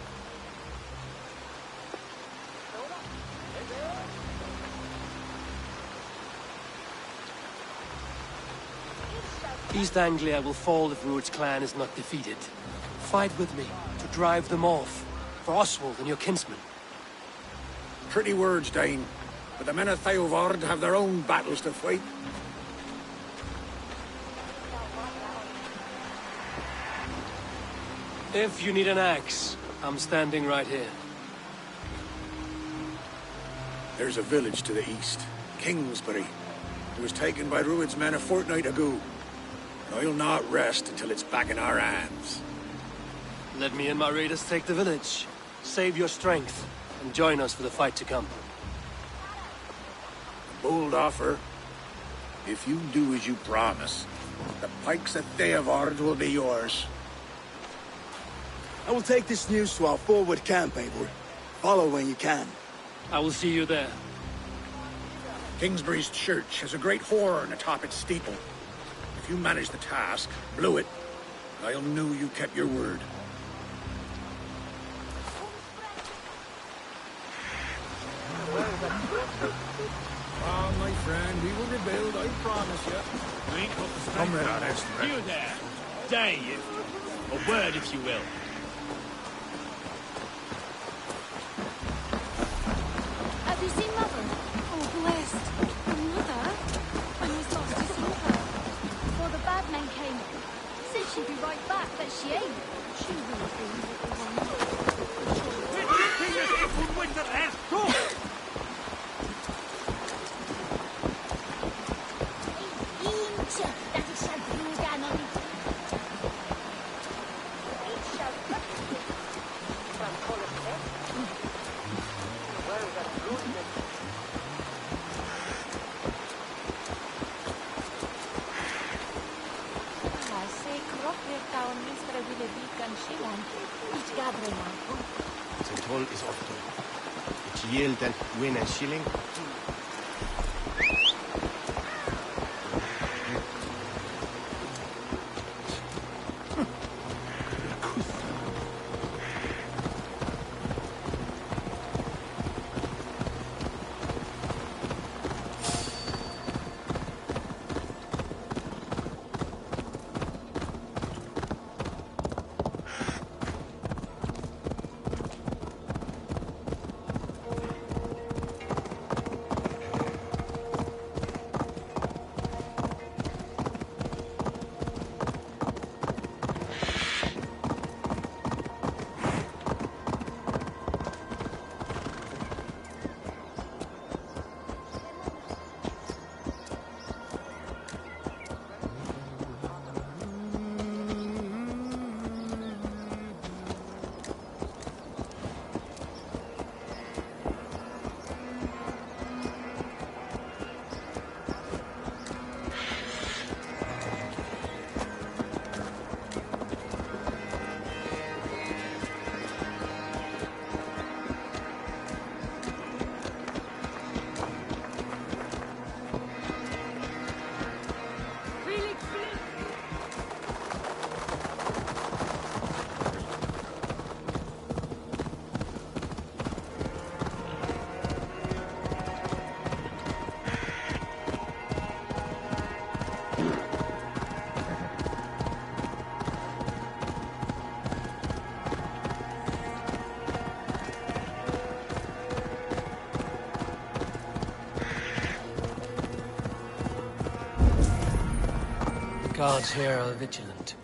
East Anglia will fall if Rued's clan is not defeated. Fight with me to drive them off, for Oswald and your kinsmen. Pretty words, Dane, but the men of Theodort have their own battles to fight. If you need an axe, I'm standing right here. There's a village to the east, Kingsbury. It was taken by Rued's men a fortnight ago. And I'll not rest until it's back in our hands. Let me and my raiders take the village. Save your strength, and join us for the fight to come. A bold offer. If you do as you promise, the pikes at Theodort will be yours. I will take this news to our forward camp, Eivor. Follow when you can. I will see you there. Kingsbury's church has a great horn atop its steeple. If you manage the task, blew it, I'll know you kept your word. Ah, my friend, we will rebuild, I promise you. You ain't got the strength. Come here, honest. You there. Dare you. A word, if you will. Have you seen Mother? Oh, blessed. Mother? I was lost to see her. Before the bad men came. Said she'd be right back, but she ain't. She will be The toll is off to. It's yield and win a shilling. Guards here are vigilant.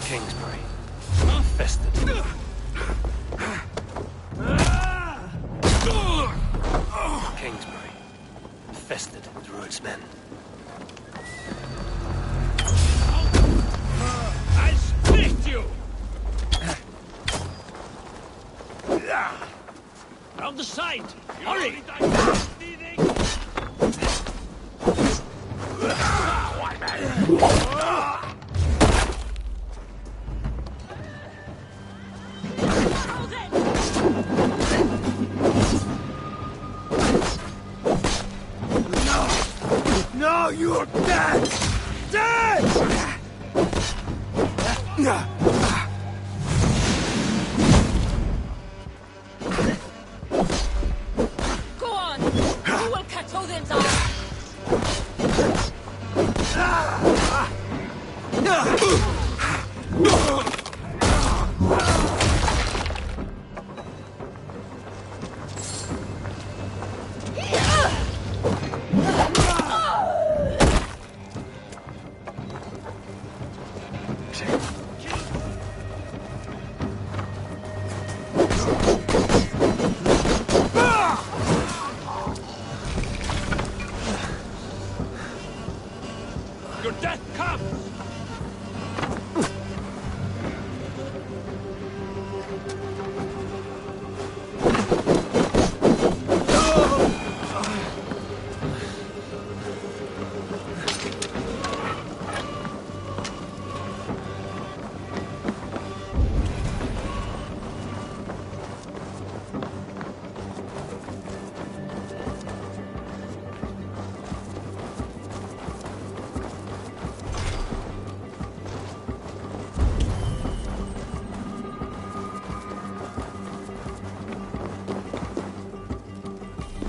Kingsbury. Infested. Kingsbury. Infested with Druid's men. I'll split you! Round the side! Hurry! No, you're dead! Dead! Go on! You will cut Odin's arm! Your death comes!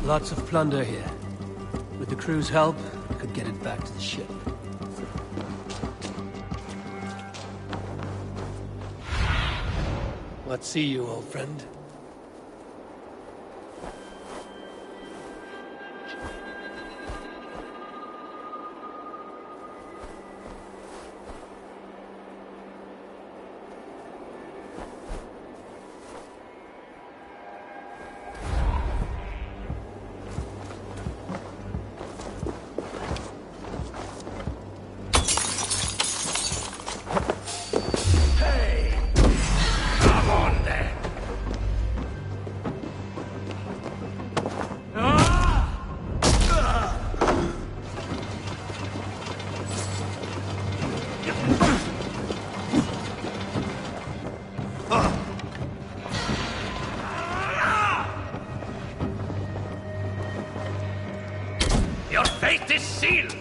Lots of plunder here. With the crew's help, we could get it back to the ship. What see you, old friend? Your fate is sealed!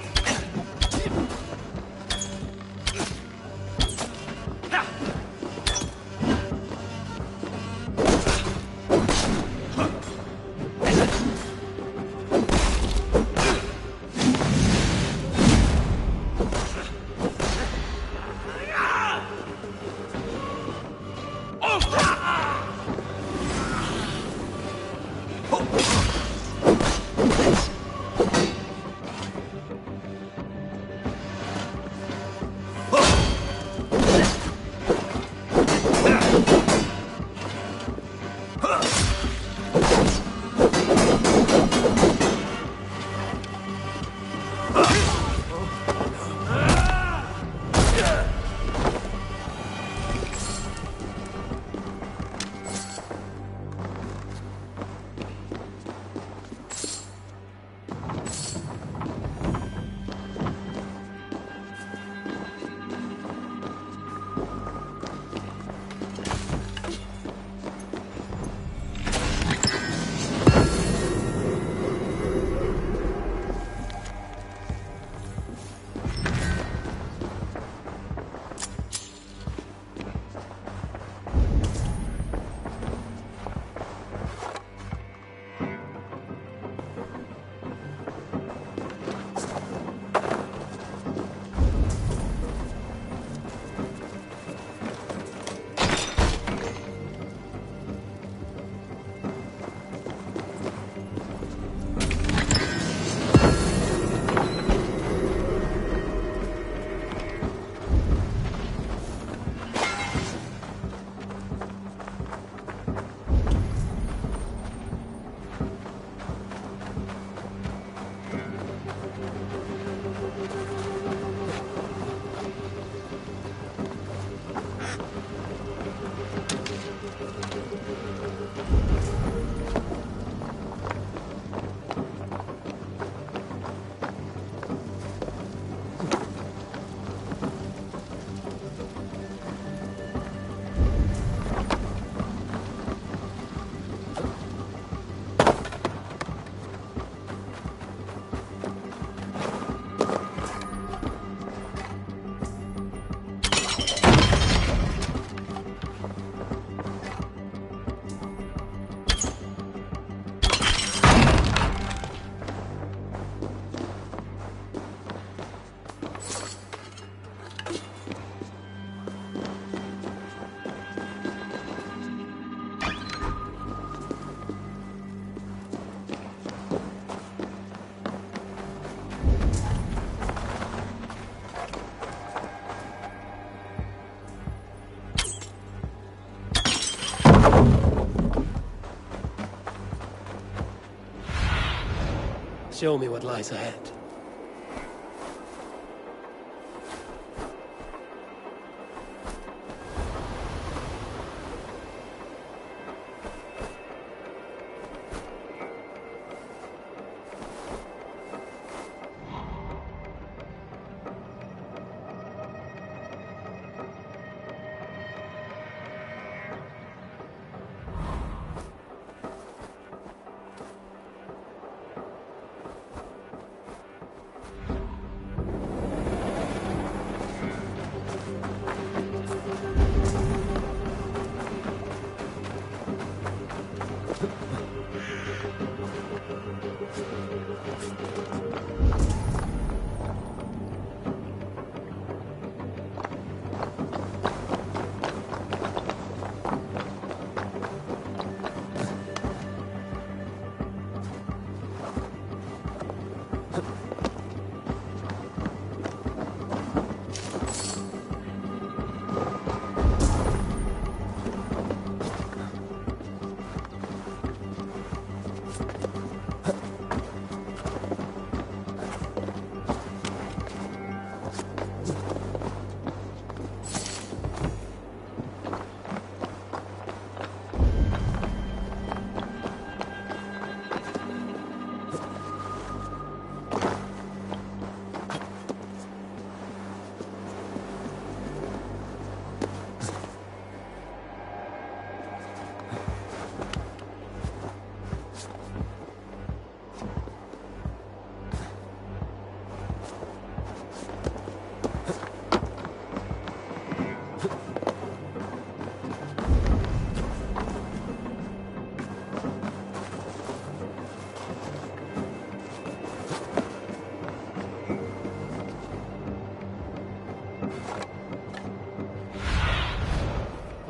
Show me what lies ahead.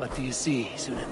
What do you see, Sunan?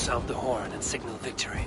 Sound the horn and signal victory.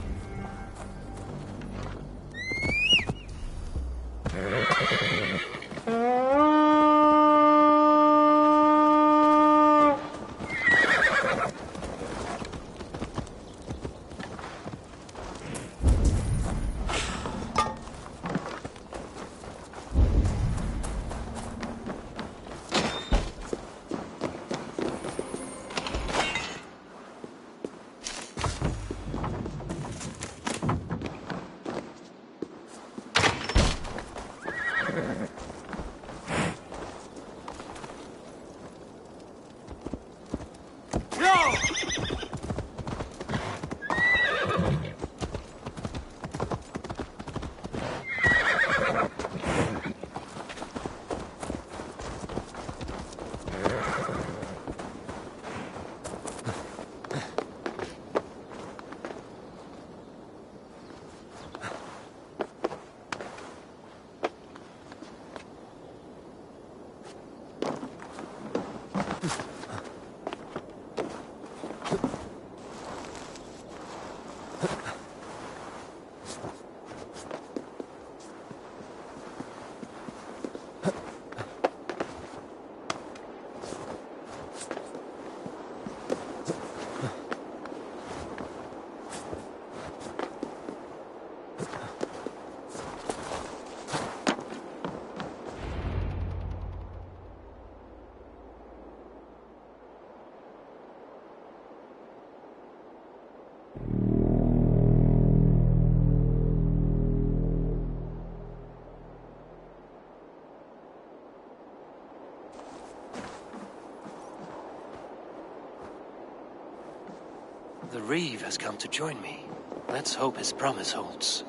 The Reeve has come to join me. Let's hope his promise holds.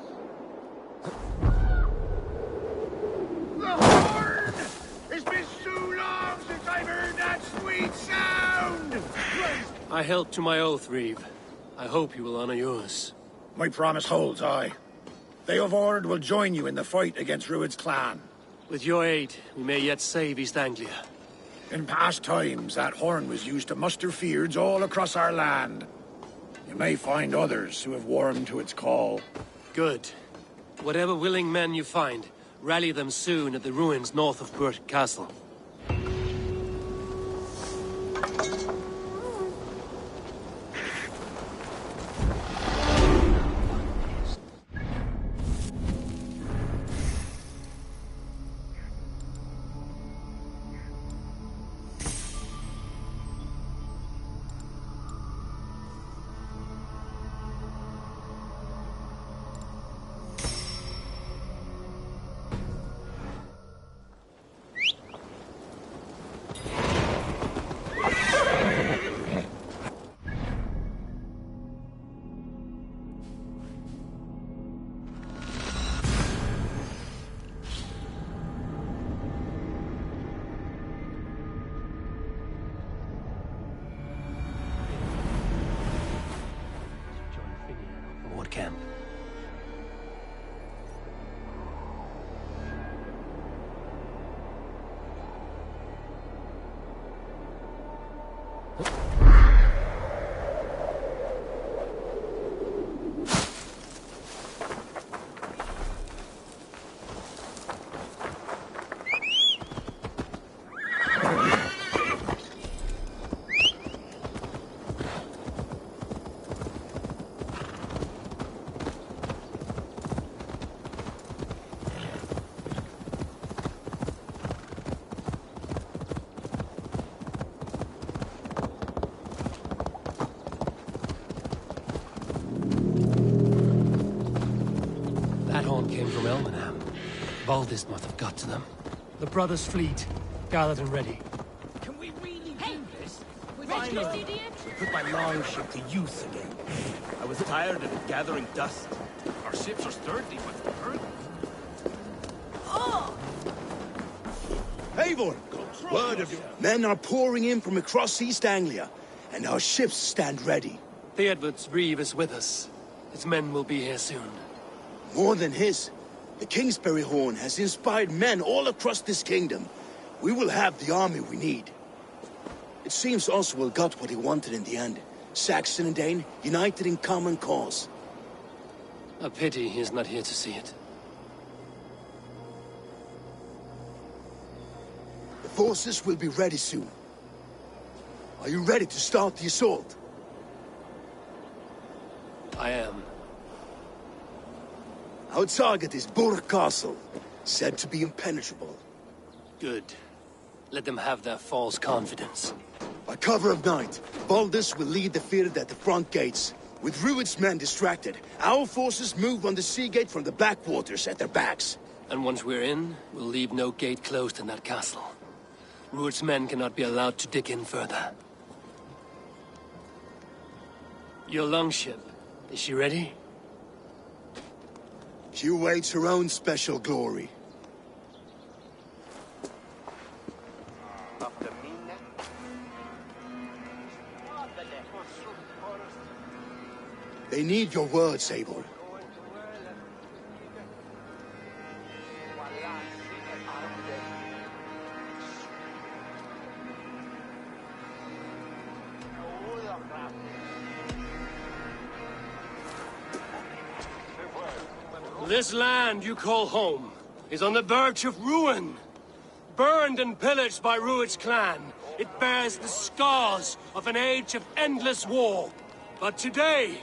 The horn! It's been so long since I've heard that sweet sound! I held to my oath, Reeve. I hope you will honor yours. My promise holds, aye. Theodord will join you in the fight against Rued's clan. With your aid, we may yet save East Anglia. In past times, that horn was used to muster fyrds all across our land. You may find others who have warmed to its call. Good. Whatever willing men you find, rally them soon at the ruins north of Burt Castle. Camp. Came from Elmenham. Valdis must have got to them. The brothers' fleet, gathered and ready. Can we really do this? Restless idiot! Put my longship to use again. I was tired of it gathering dust. Our ships are sturdy, but hurt. Oh! Eivor! Word of you. Men are pouring in from across East Anglia, and our ships stand ready. Theodward's Reeve is with us. His men will be here soon. More than his. The Kingsbury Horn has inspired men all across this kingdom. We will have the army we need. It seems Oswald got what he wanted in the end. Saxon and Dane, united in common cause. A pity he is not here to see it. The forces will be ready soon. Are you ready to start the assault? I am. Our target is Burt Castle, said to be impenetrable. Good. Let them have their false confidence. By cover of night, Valdis will lead the field at the front gates. With Rued's men distracted, our forces move on the sea gate from the backwaters at their backs. And once we're in, we'll leave no gate closed in that castle. Rued's men cannot be allowed to dig in further. Your longship, is she ready? She awaits her own special glory. They need your word, Sable. This land you call home is on the verge of ruin. Burned and pillaged by Rued's clan, it bears the scars of an age of endless war. But today,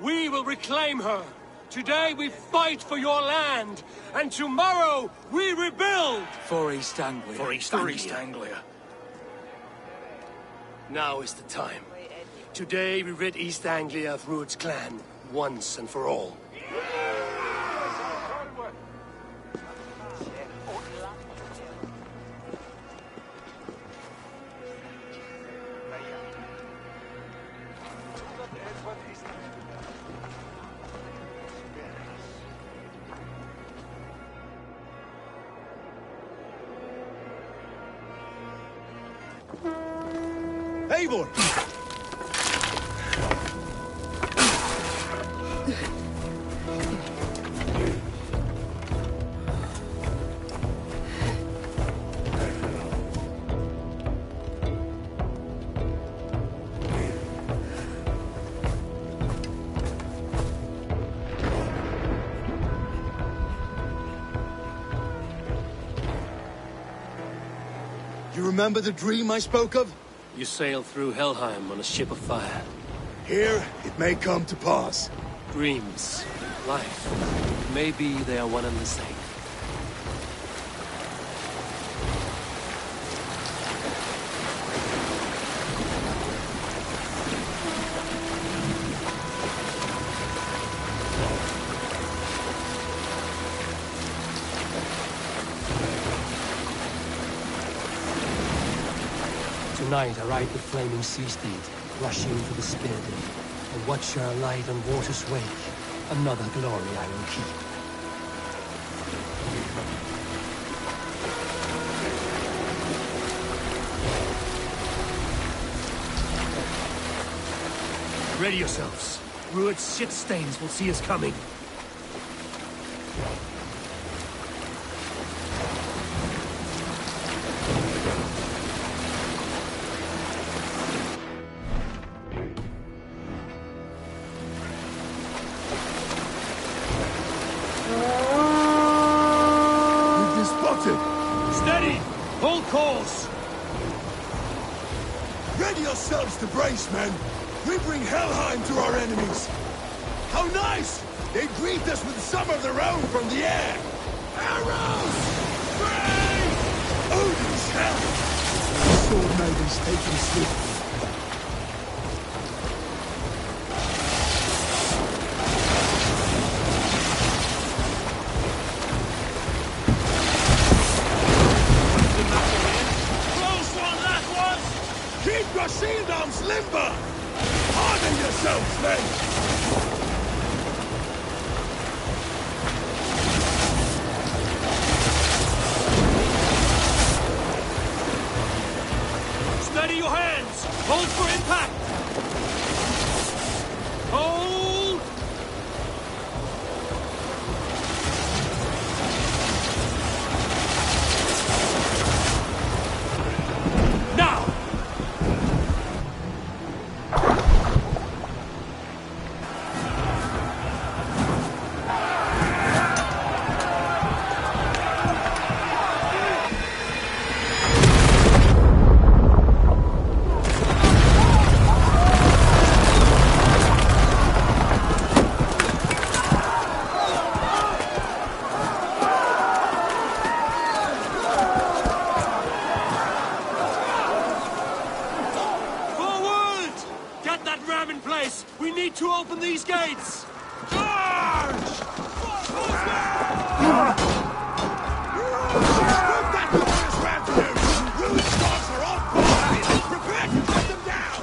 we will reclaim her. Today we fight for your land, and tomorrow we rebuild! For East Anglia. For East Anglia. Now is the time. Today we rid East Anglia of Rued's clan, once and for all. Eivor! You remember the dream I spoke of? You sail through Helheim on a ship of fire. Here, it may come to pass. Dreams, life, maybe they are one and the same. Tonight I ride the flaming sea steed, rushing to the spear deep, and watch her light on water's wake. Another glory I will keep. Ready yourselves. Rued's shit stains will see us coming. Steady! Hold course! Ready yourselves to brace, men! We bring Helheim to our enemies! How nice! They greet us with some of their own from the air! Arrows! Brave! Odin's hell! The sword maidens taking sleep. Keep your shield arms limber! Harden yourselves, men! Steady your hands! Hold for impact! Hold! Now! We need to open these gates! Charge! Prepare to cut them down!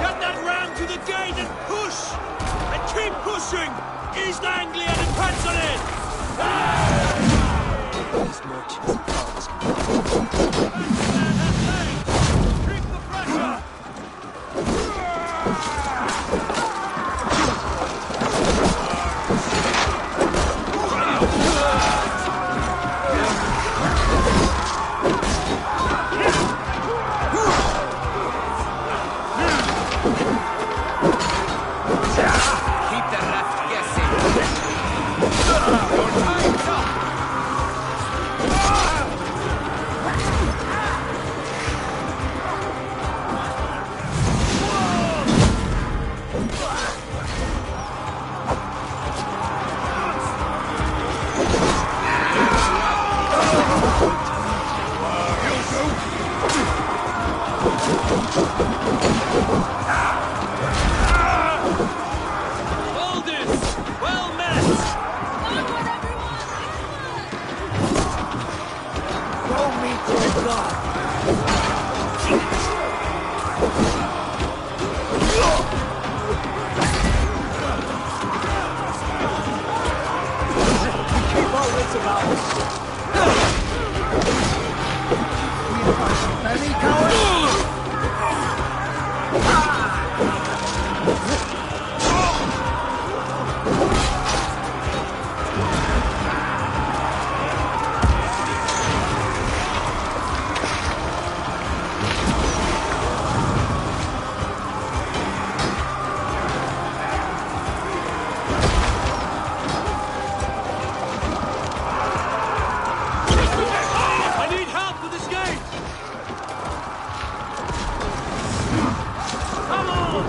Get that ram to the gate and push! And keep pushing! East Anglia and pencil it! These merchants and farmers can Keep the pressure! Keep the left guessing. Your time's up! Aldous! Well met! Throw me to the god. Keep our wits about us. We are very cowards. I need help with this gate! Come on!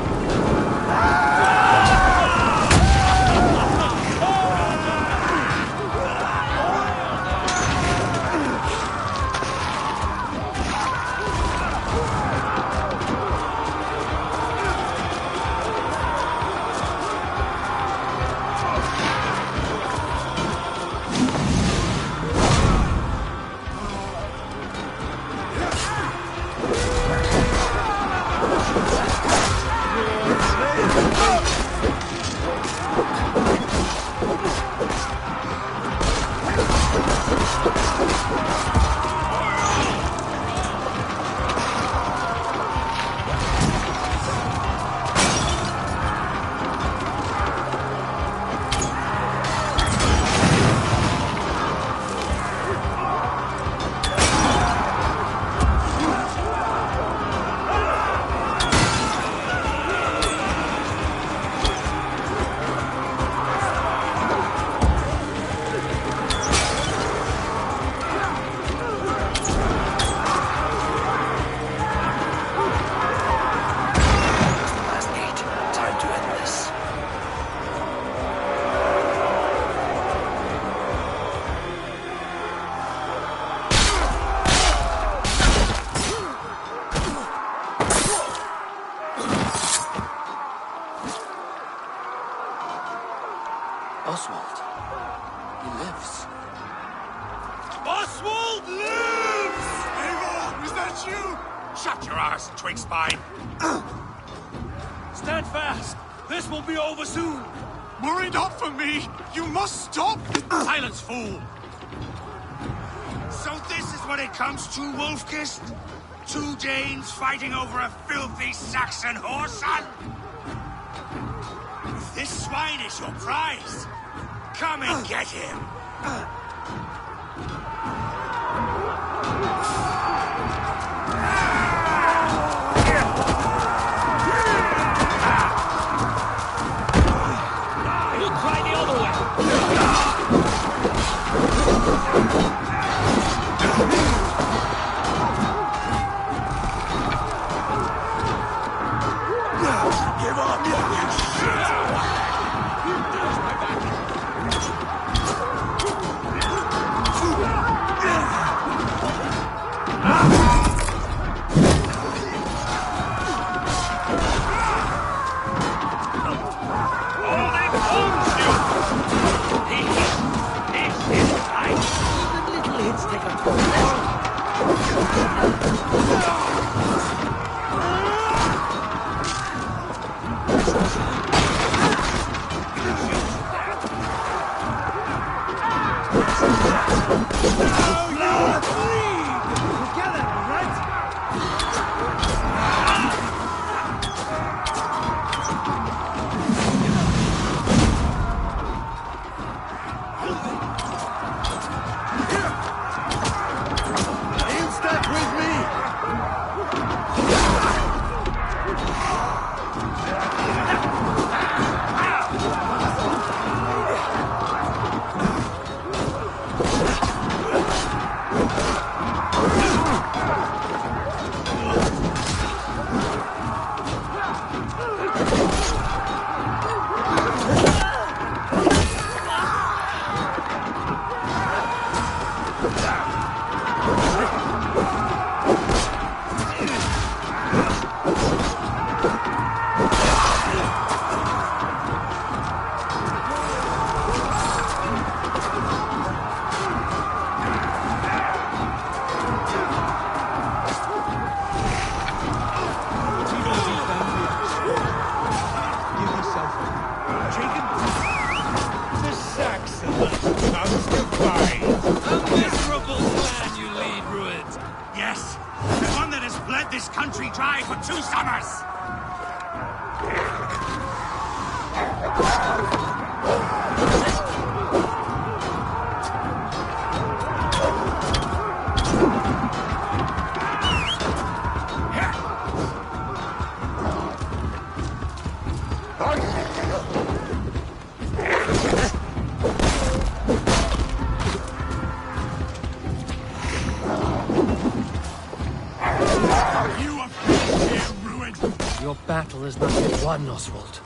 Oswald. He lives. Oswald lives! Eivor, is that you? Shut your ass, twig spine. Stand fast! This will be over soon! Worry not for me. You must stop. Silence, fool! So this is what it comes to, Wolfkist? Two Danes fighting over a filthy Saxon whoreson? If this swine is your prize, come and get him. You try the other way! Give up, you shit! There's my back! Even little hits take a toll. lived this country dry for 2 summers! Your battle is not yet won, Oswald.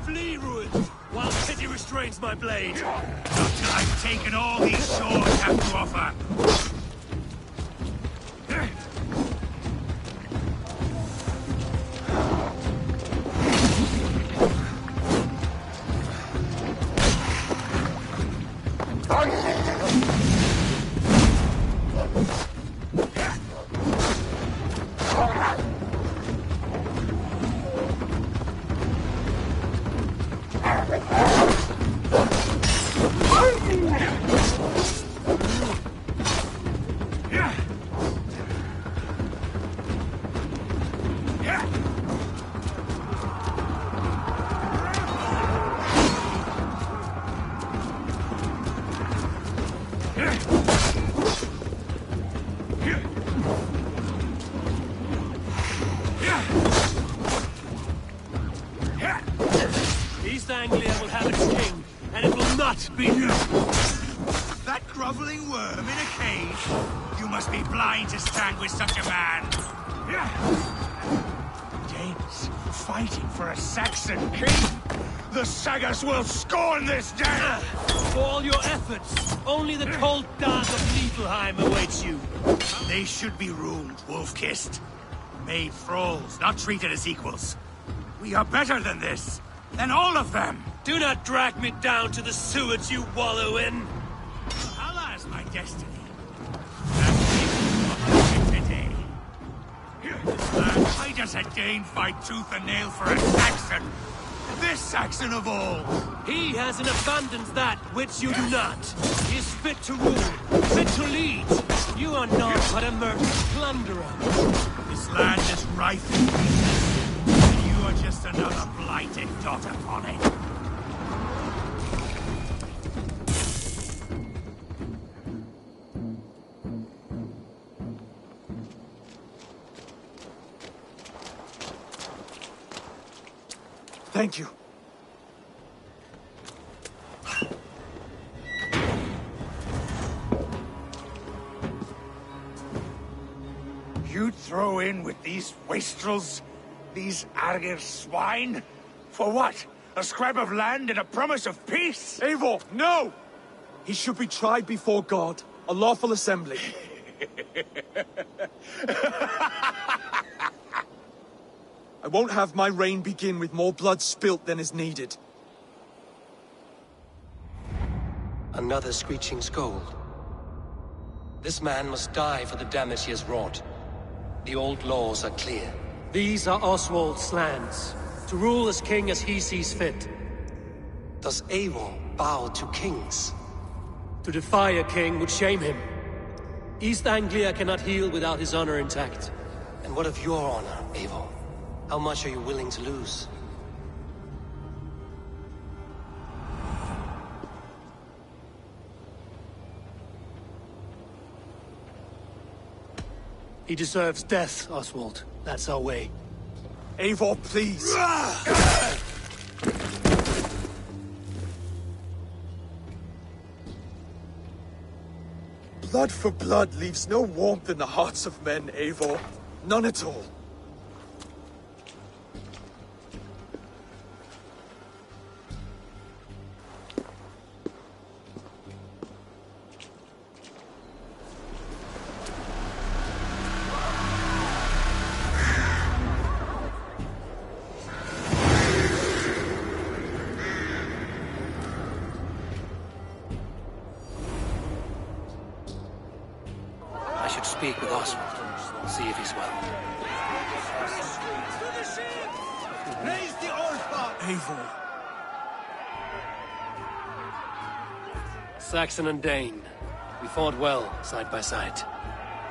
Flee, Ruin, while pity restrains my blade. Not till I've taken all these swords have to offer. East Anglia will have its king, and it will not be you! That groveling worm in a cage? You must be blind to stand with such a man! Danes fighting for a Saxon king? The Sagas will scorn this day! For all your efforts, only the cold dark of Niflheim awaits you. They should be ruled, wolf-kissed. Made thralls, not treated as equals. We are better than this, than all of them! Do not drag me down to the sewage you wallow in! Allah is my destiny. That makes today. This land might as a Dane fight tooth and nail for a Saxon. This Saxon of all! He has in abundance that which you do not. He is fit to rule, fit to lead. You are not but a murderous plunderer. This land is rife in peace, and you are just another blighted dot upon it. Thank you. You'd throw in with these wastrels? These Argir swine? For what? A scrap of land and a promise of peace? Eivor, no! He should be tried before God, a lawful assembly. I won't have my reign begin with more blood spilt than is needed. Another screeching scold. This man must die for the damage he has wrought. The old laws are clear. These are Oswald's lands, to rule as king as he sees fit. Does Eivor bow to kings? To defy a king would shame him. East Anglia cannot heal without his honor intact. And what of your honor, Eivor? How much are you willing to lose? He deserves death, Oswald. That's our way. Eivor, please! Blood for blood leaves no warmth in the hearts of men, Eivor. None at all. speak with Oswald. See if he's well. Raise the old part! Eivor. Saxon and Dane. We fought well, side by side.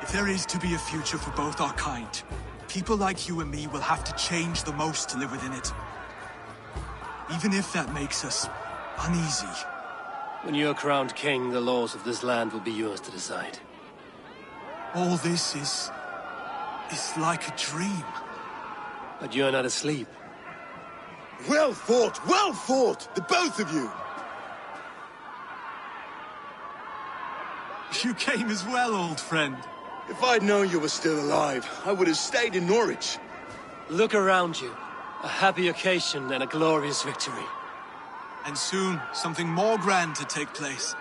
If there is to be a future for both our kind, people like you and me will have to change the most to live within it. Even if that makes us uneasy. When you're crowned king, the laws of this land will be yours to decide. All this is like a dream. But you're not asleep. Well fought, the both of you! You came as well, old friend. If I'd known you were still alive, I would have stayed in Norwich. Look around you. A happy occasion and a glorious victory. And soon, something more grand to take place.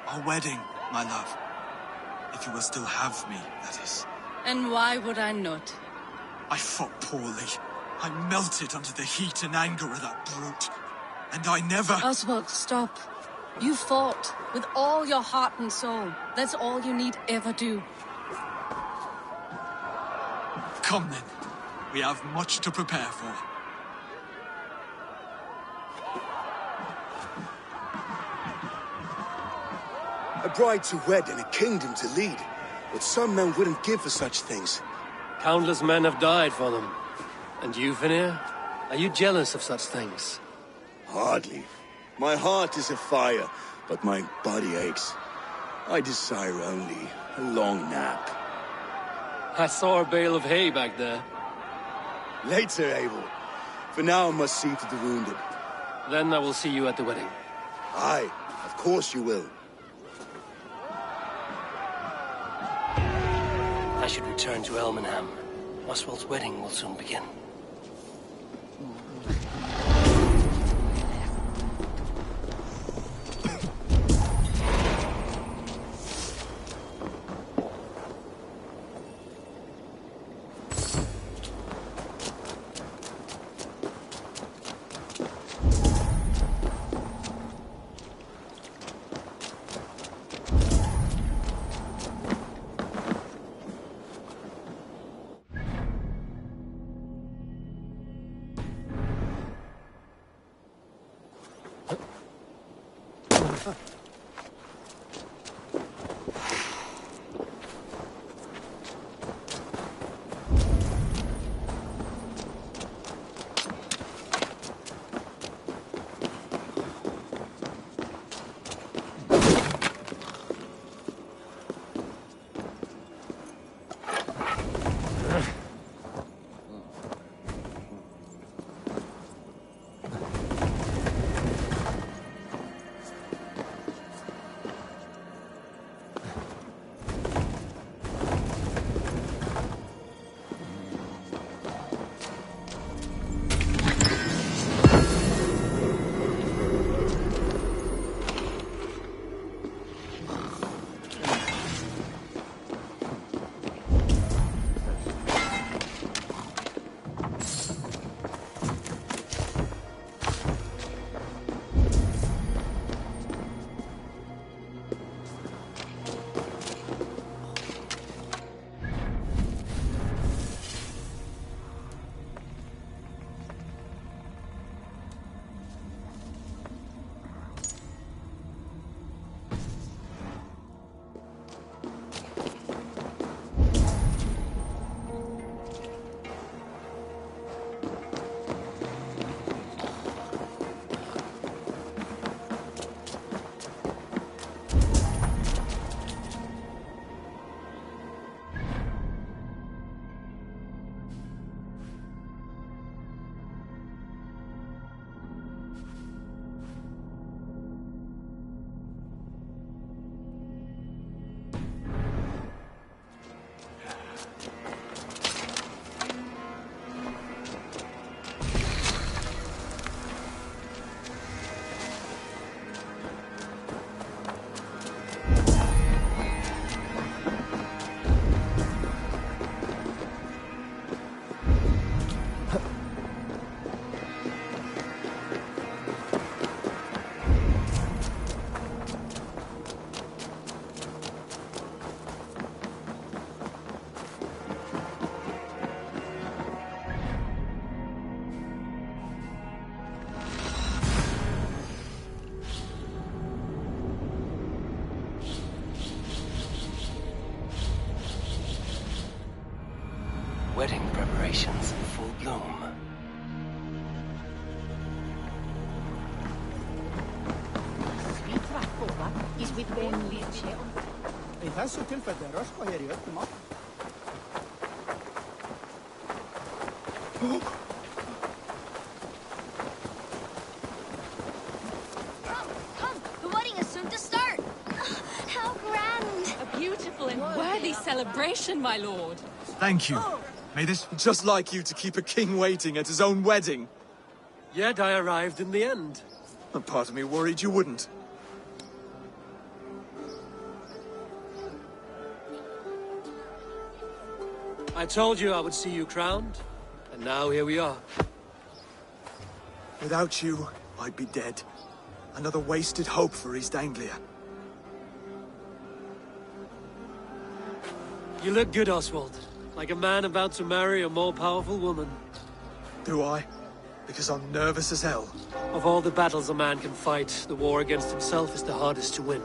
Our wedding, my love. If you will still have me, that is. And why would I not? I fought poorly. I melted under the heat and anger of that brute. And I never... Oswald, stop. You fought with all your heart and soul. That's all you need ever do. Come then. We have much to prepare for. A bride to wed and a kingdom to lead. But some men wouldn't give for such things. Countless men have died for them. And you, Vanir? Are you jealous of such things? Hardly. My heart is afire, but my body aches. I desire only a long nap. I saw a bale of hay back there. Later, Abel. For now, I must see to the wounded. Then I will see you at the wedding. Aye, of course you will. I should return to Elmenham. Oswald's wedding will soon begin. wedding preparations in full bloom. Is with only a chair. It has to tell for the rush for here, come on. Come! The wedding is soon to start! How grand! A beautiful and worthy celebration, my lord. Thank you. May this... Just like you to keep a king waiting at his own wedding. Yet I arrived in the end. A part of me worried you wouldn't. I told you I would see you crowned, and now here we are. Without you, I'd be dead. Another wasted hope for East Anglia. You look good, Oswald. Like a man about to marry a more powerful woman. Do I? Because I'm nervous as hell. Of all the battles a man can fight, the war against himself is the hardest to win.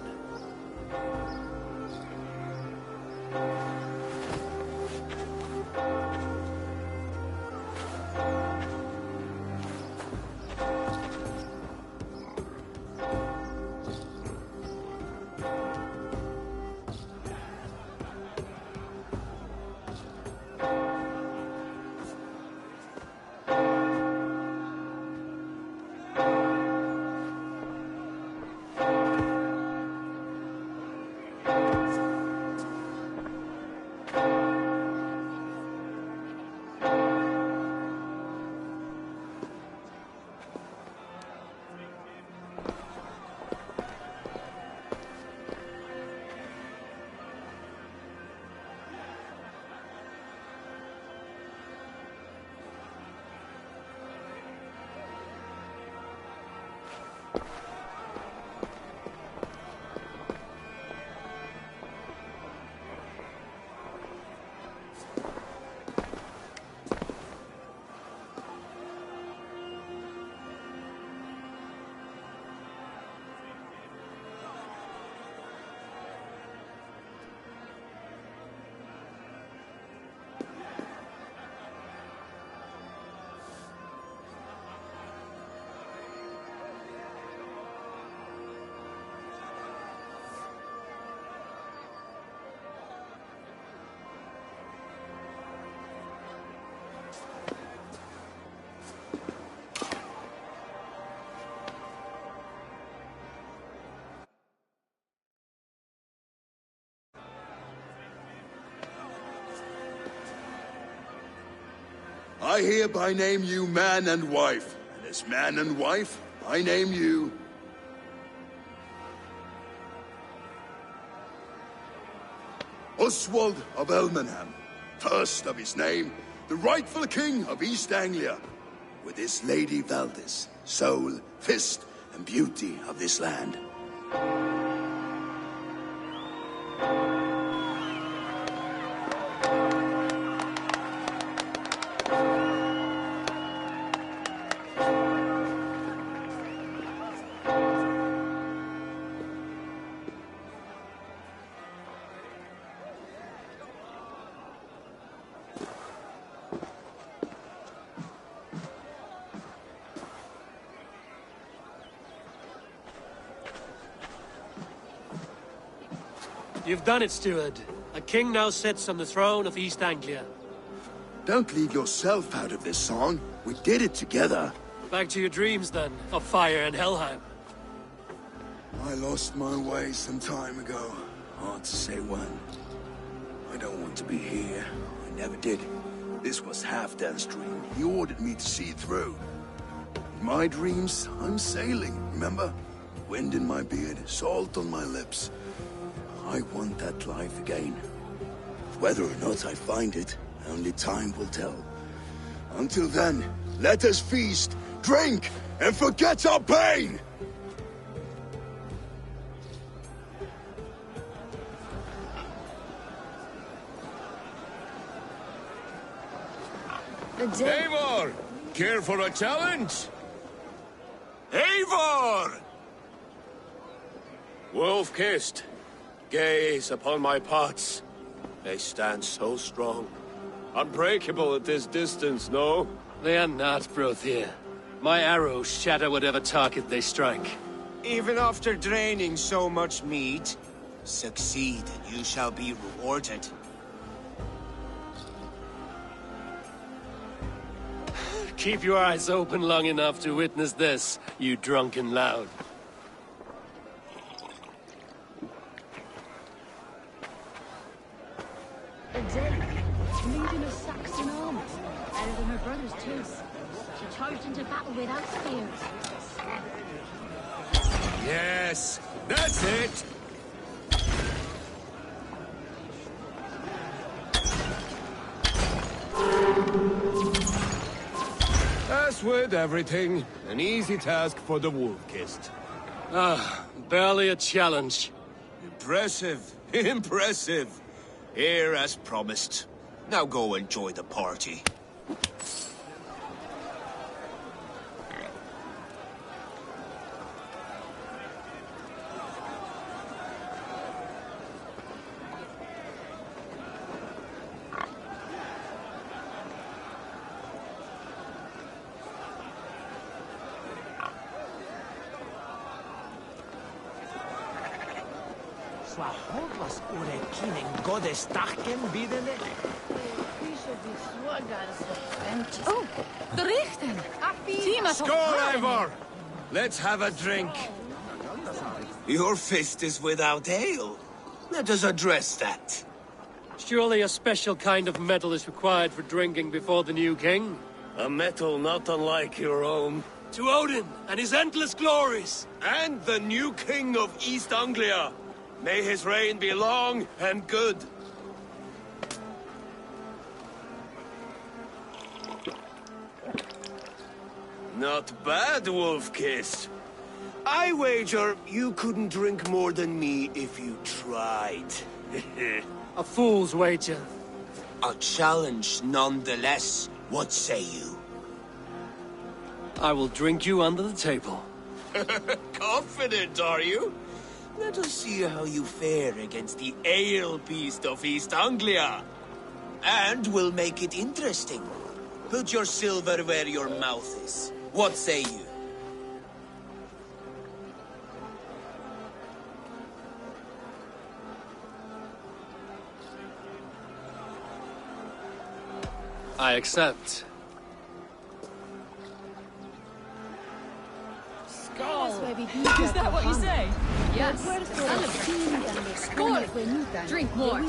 I hereby name you man and wife, and as man and wife, I name you... Oswald of Elmenham, first of his name, the rightful king of East Anglia, with his lady Valdis, soul, fist, and beauty of this land. You've done it, steward. A king now sits on the throne of East Anglia. Don't leave yourself out of this song. We did it together. Back to your dreams, then, of fire and Helheim. I lost my way some time ago. Hard to say when. I don't want to be here. I never did. This was Halfdan's dream. He ordered me to see it through. In my dreams, I'm sailing, remember? Wind in my beard, salt on my lips. I want that life again. Whether or not I find it, only time will tell. Until then, let us feast, drink, and forget our pain! Eivor! Care for a challenge? Eivor! Wolf-kissed, gaze upon my pots. They stand so strong. Unbreakable at this distance, no? They are not, Brothier. My arrows shatter whatever target they strike. Even after draining so much meat, succeed and you shall be rewarded. Keep your eyes open long enough to witness this, you drunken loud. Leading a Saxon army, better than her brothers too. She charged into battle without spears. Yes, that's it! As with everything, an easy task for the Wolf-Kissed. Ah, barely a challenge. Impressive, impressive. Here as promised. Now go enjoy the party. Oh, the richten. Skål, Eivor! Let's have a drink. Your fist is without ale. Let us address that. Surely a special kind of metal is required for drinking before the new king? A metal not unlike your own. To Odin and his endless glories! And the new king of East Anglia. May his reign be long and good. Not bad, Wolf-Kissed. I wager you couldn't drink more than me if you tried. A fool's wager. A challenge nonetheless. What say you? I will drink you under the table. Confident, are you? Let us see how you fare against the ale beast of East Anglia. And we'll make it interesting. Put your silver where your mouth is. What say you? I accept. Is that what you say? Yes. Skål! Drink more.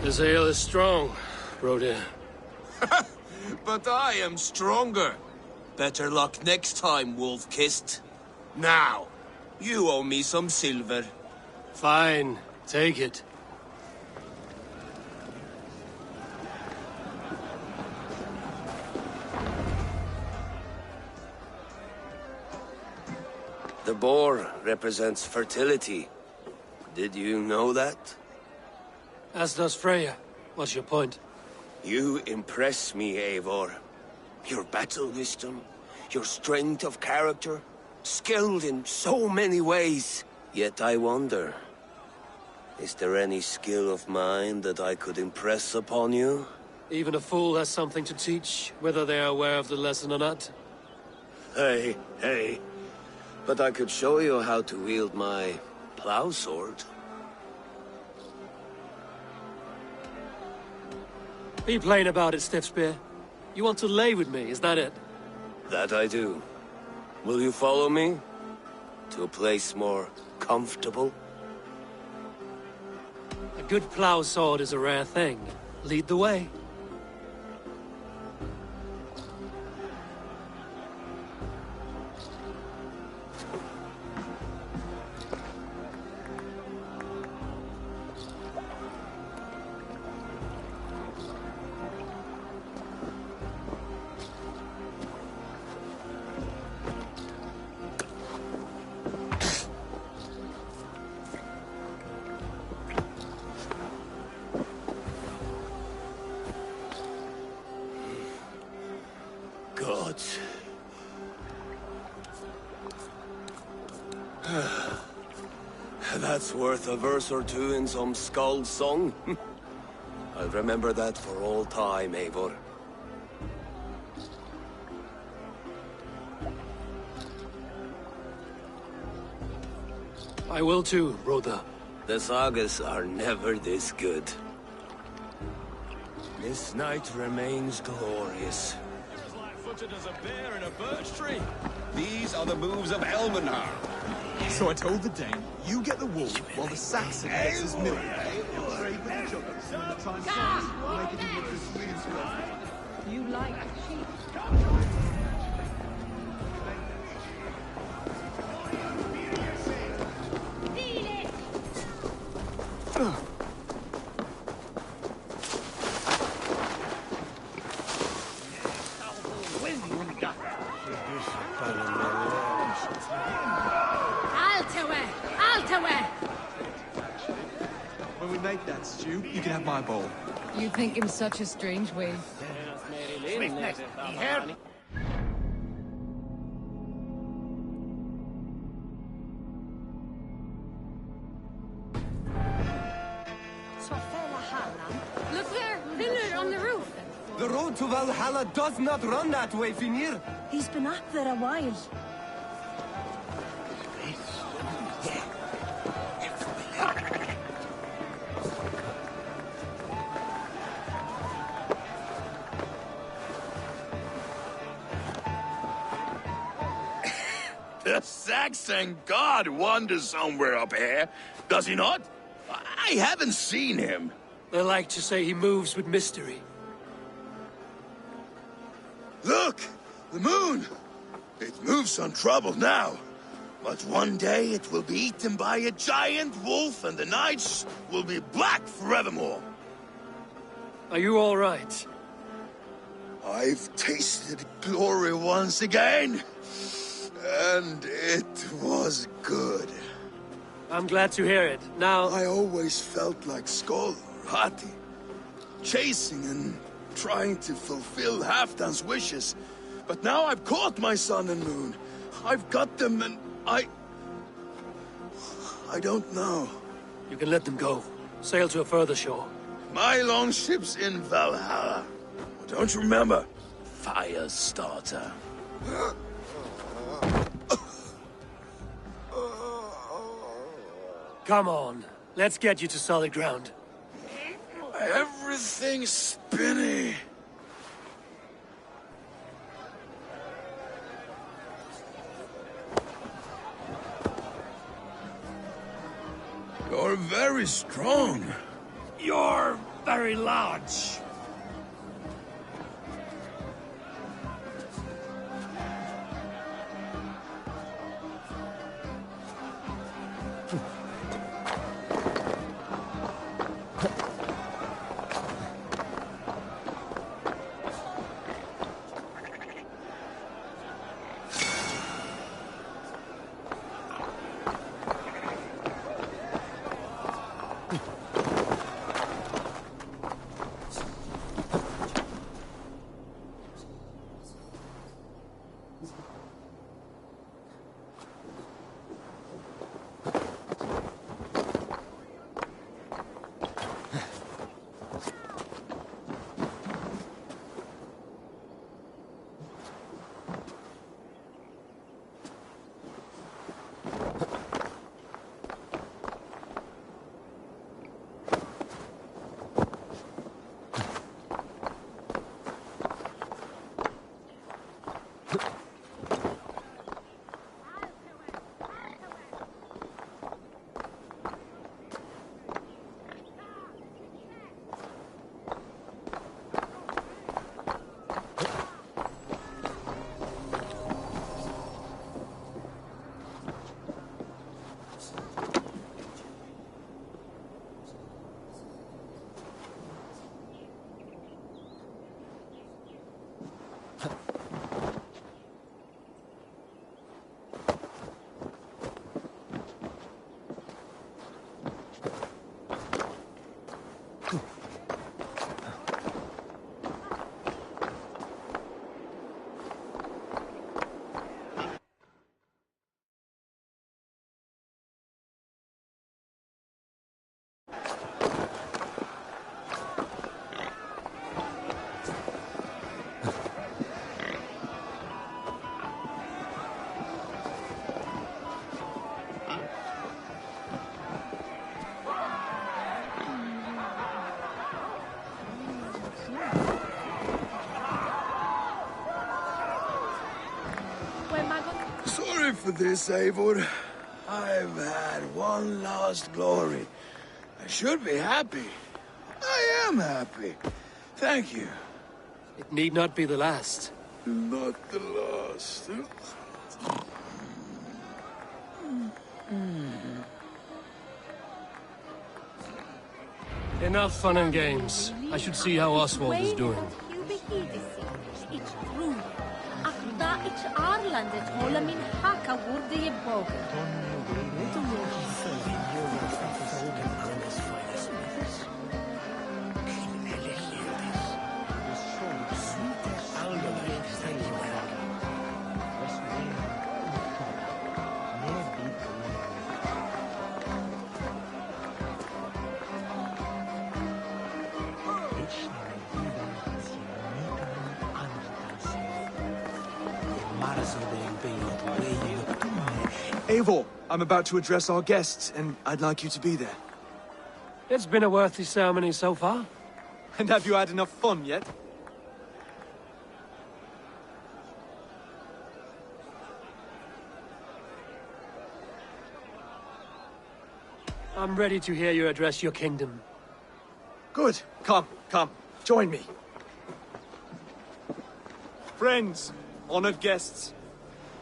This ale is strong, Brothier. But I am stronger. Better luck next time, Wolf-Kissed. Now, you owe me some silver. Fine, take it. The boar represents fertility. Did you know that? As does Freya. What's your point? You impress me, Eivor. Your battle wisdom, your strength of character, skilled in so many ways. Yet I wonder, is there any skill of mine that I could impress upon you? Even a fool has something to teach, whether they are aware of the lesson or not. Hey. But I could show you how to wield my plow sword. Be plain about it, Stiffspear. You want to lay with me, is that it? That I do. Will you follow me? To a place more comfortable? A good plow sword is a rare thing. Lead the way. Gods. That's worth a verse or two in some skald's song. I'll remember that for all time, Eivor. I will too, Rhoda. The sagas are never this good. This night remains glorious. Footed as a bear in a birch tree. These are the moves of Elmenhar. So I told the Dane, you get the wolf, while the Saxon gets his milk. He'll trade with each other, and when the time comes, we'll make it look as sweet as well. You like sheep? When we make that stew, you can have my bowl. You think in such a strange way. Look there! Vinner on the roof! The road to Valhalla does not run that way, Finir. He's been up there a while. The Saxon god wanders somewhere up here, does he not? I haven't seen him. They like to say he moves with mystery. Look! The moon! It moves untroubled now. But one day it will be eaten by a giant wolf and the nights will be black forevermore. Are you all right? I've tasted glory once again. And it was good. I'm glad to hear it. Now... I always felt like Skoll or Hati. Chasing and trying to fulfill Halfdan's wishes. But now I've caught my sun and moon. I've got them and I don't know. You can let them go. Sail to a further shore. My longship's in Valhalla. Don't you remember? Firestarter. Come on. Let's get you to solid ground. Everything's spinny. You're very strong. You're very large. for this, Eivor. I've had one last glory. I should be happy. I am happy. Thank you. It need not be the last. Not the last. Enough fun and games. I should see how Oswald is doing. It's true. Akda it's Ireland at all. I mean, haka would the Eivor, I'm about to address our guests, and I'd like you to be there. It's been a worthy ceremony so far. And have you had enough fun yet? I'm ready to hear you address your kingdom. Good. Come, join me. Friends, honored guests,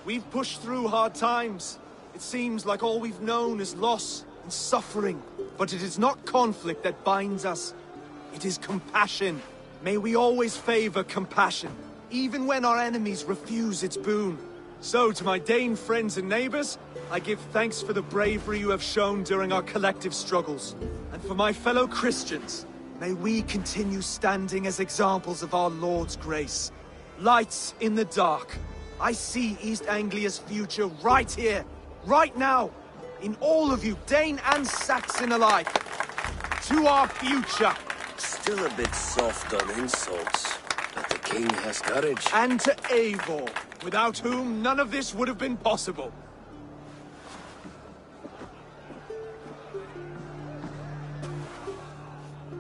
we've pushed through hard times. It seems like all we've known is loss and suffering. But it is not conflict that binds us. It is compassion. May we always favor compassion, even when our enemies refuse its boon. So, to my Dane friends and neighbors, I give thanks for the bravery you have shown during our collective struggles. And for my fellow Christians, may we continue standing as examples of our Lord's grace. Lights in the dark. I see East Anglia's future right here, right now, in all of you, Dane and Saxon alike. To our future. Still a bit soft on insults, but the king has courage. And to Eivor, without whom none of this would have been possible.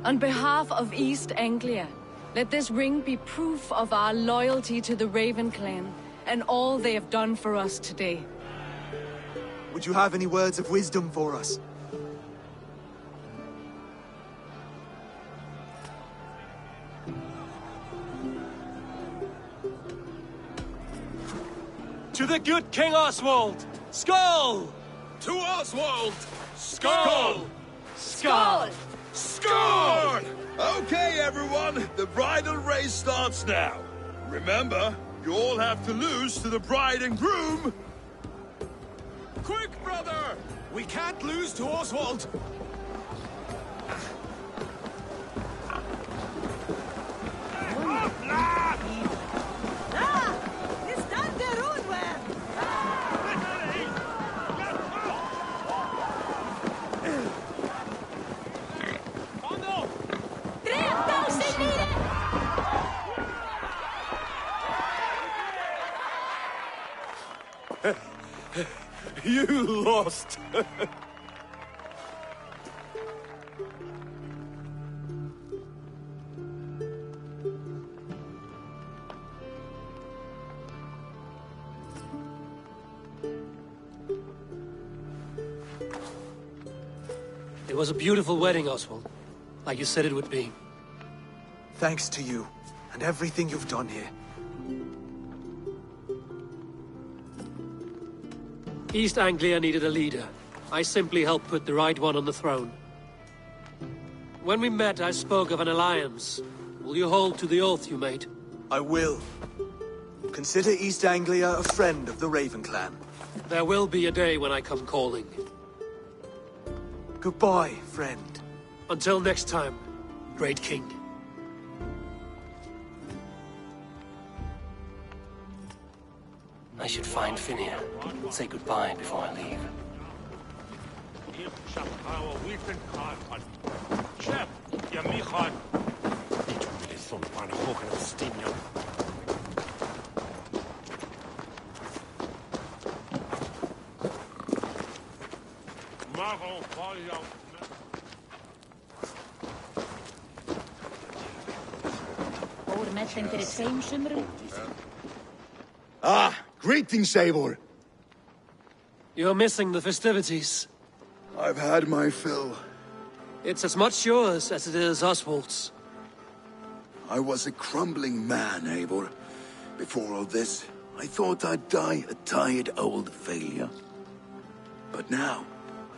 On behalf of East Anglia, let this ring be proof of our loyalty to the Raven clan and all they have done for us today. Would you have any words of wisdom for us? To the good King Oswald! Skull! To Oswald! Skull! Skull! Score! Okay, everyone, the bridal race starts now. Remember, you all have to lose to the bride and groom. Quick, brother! We can't lose to Oswald! You lost! It was a beautiful wedding, Oswald. Like you said it would be. Thanks to you, and everything you've done here. East Anglia needed a leader. I simply helped put the right one on the throne. When we met, I spoke of an alliance. Will you hold to the oath you made? I will. Consider East Anglia a friend of the Raven clan. There will be a day when I come calling. Goodbye, friend. Until next time, Great King. I should find Finnea and say goodbye before I leave. Ah, greetings, Eivor. You're missing the festivities. I've had my fill. It's as much yours as it is Oswald's. I was a crumbling man, Eivor. Before all this, I thought I'd die a tired old failure. But now,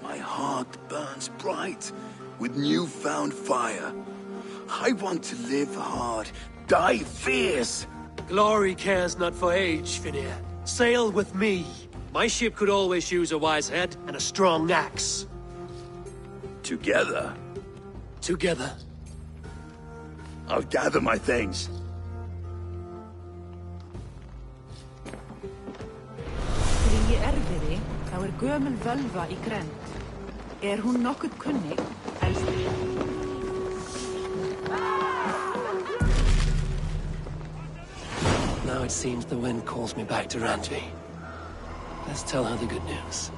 my heart burns bright with newfound fire. I want to live hard, die fierce. Glory cares not for age, Finir. Sail with me. My ship could always use a wise head and a strong axe. Together? Together. I'll gather my things. Þegar ég erfiði, þá gömul völva í grennd. Hún nokkuð kunnig, elskir. Now it seems the wind calls me back to Randvi. Let's tell her the good news.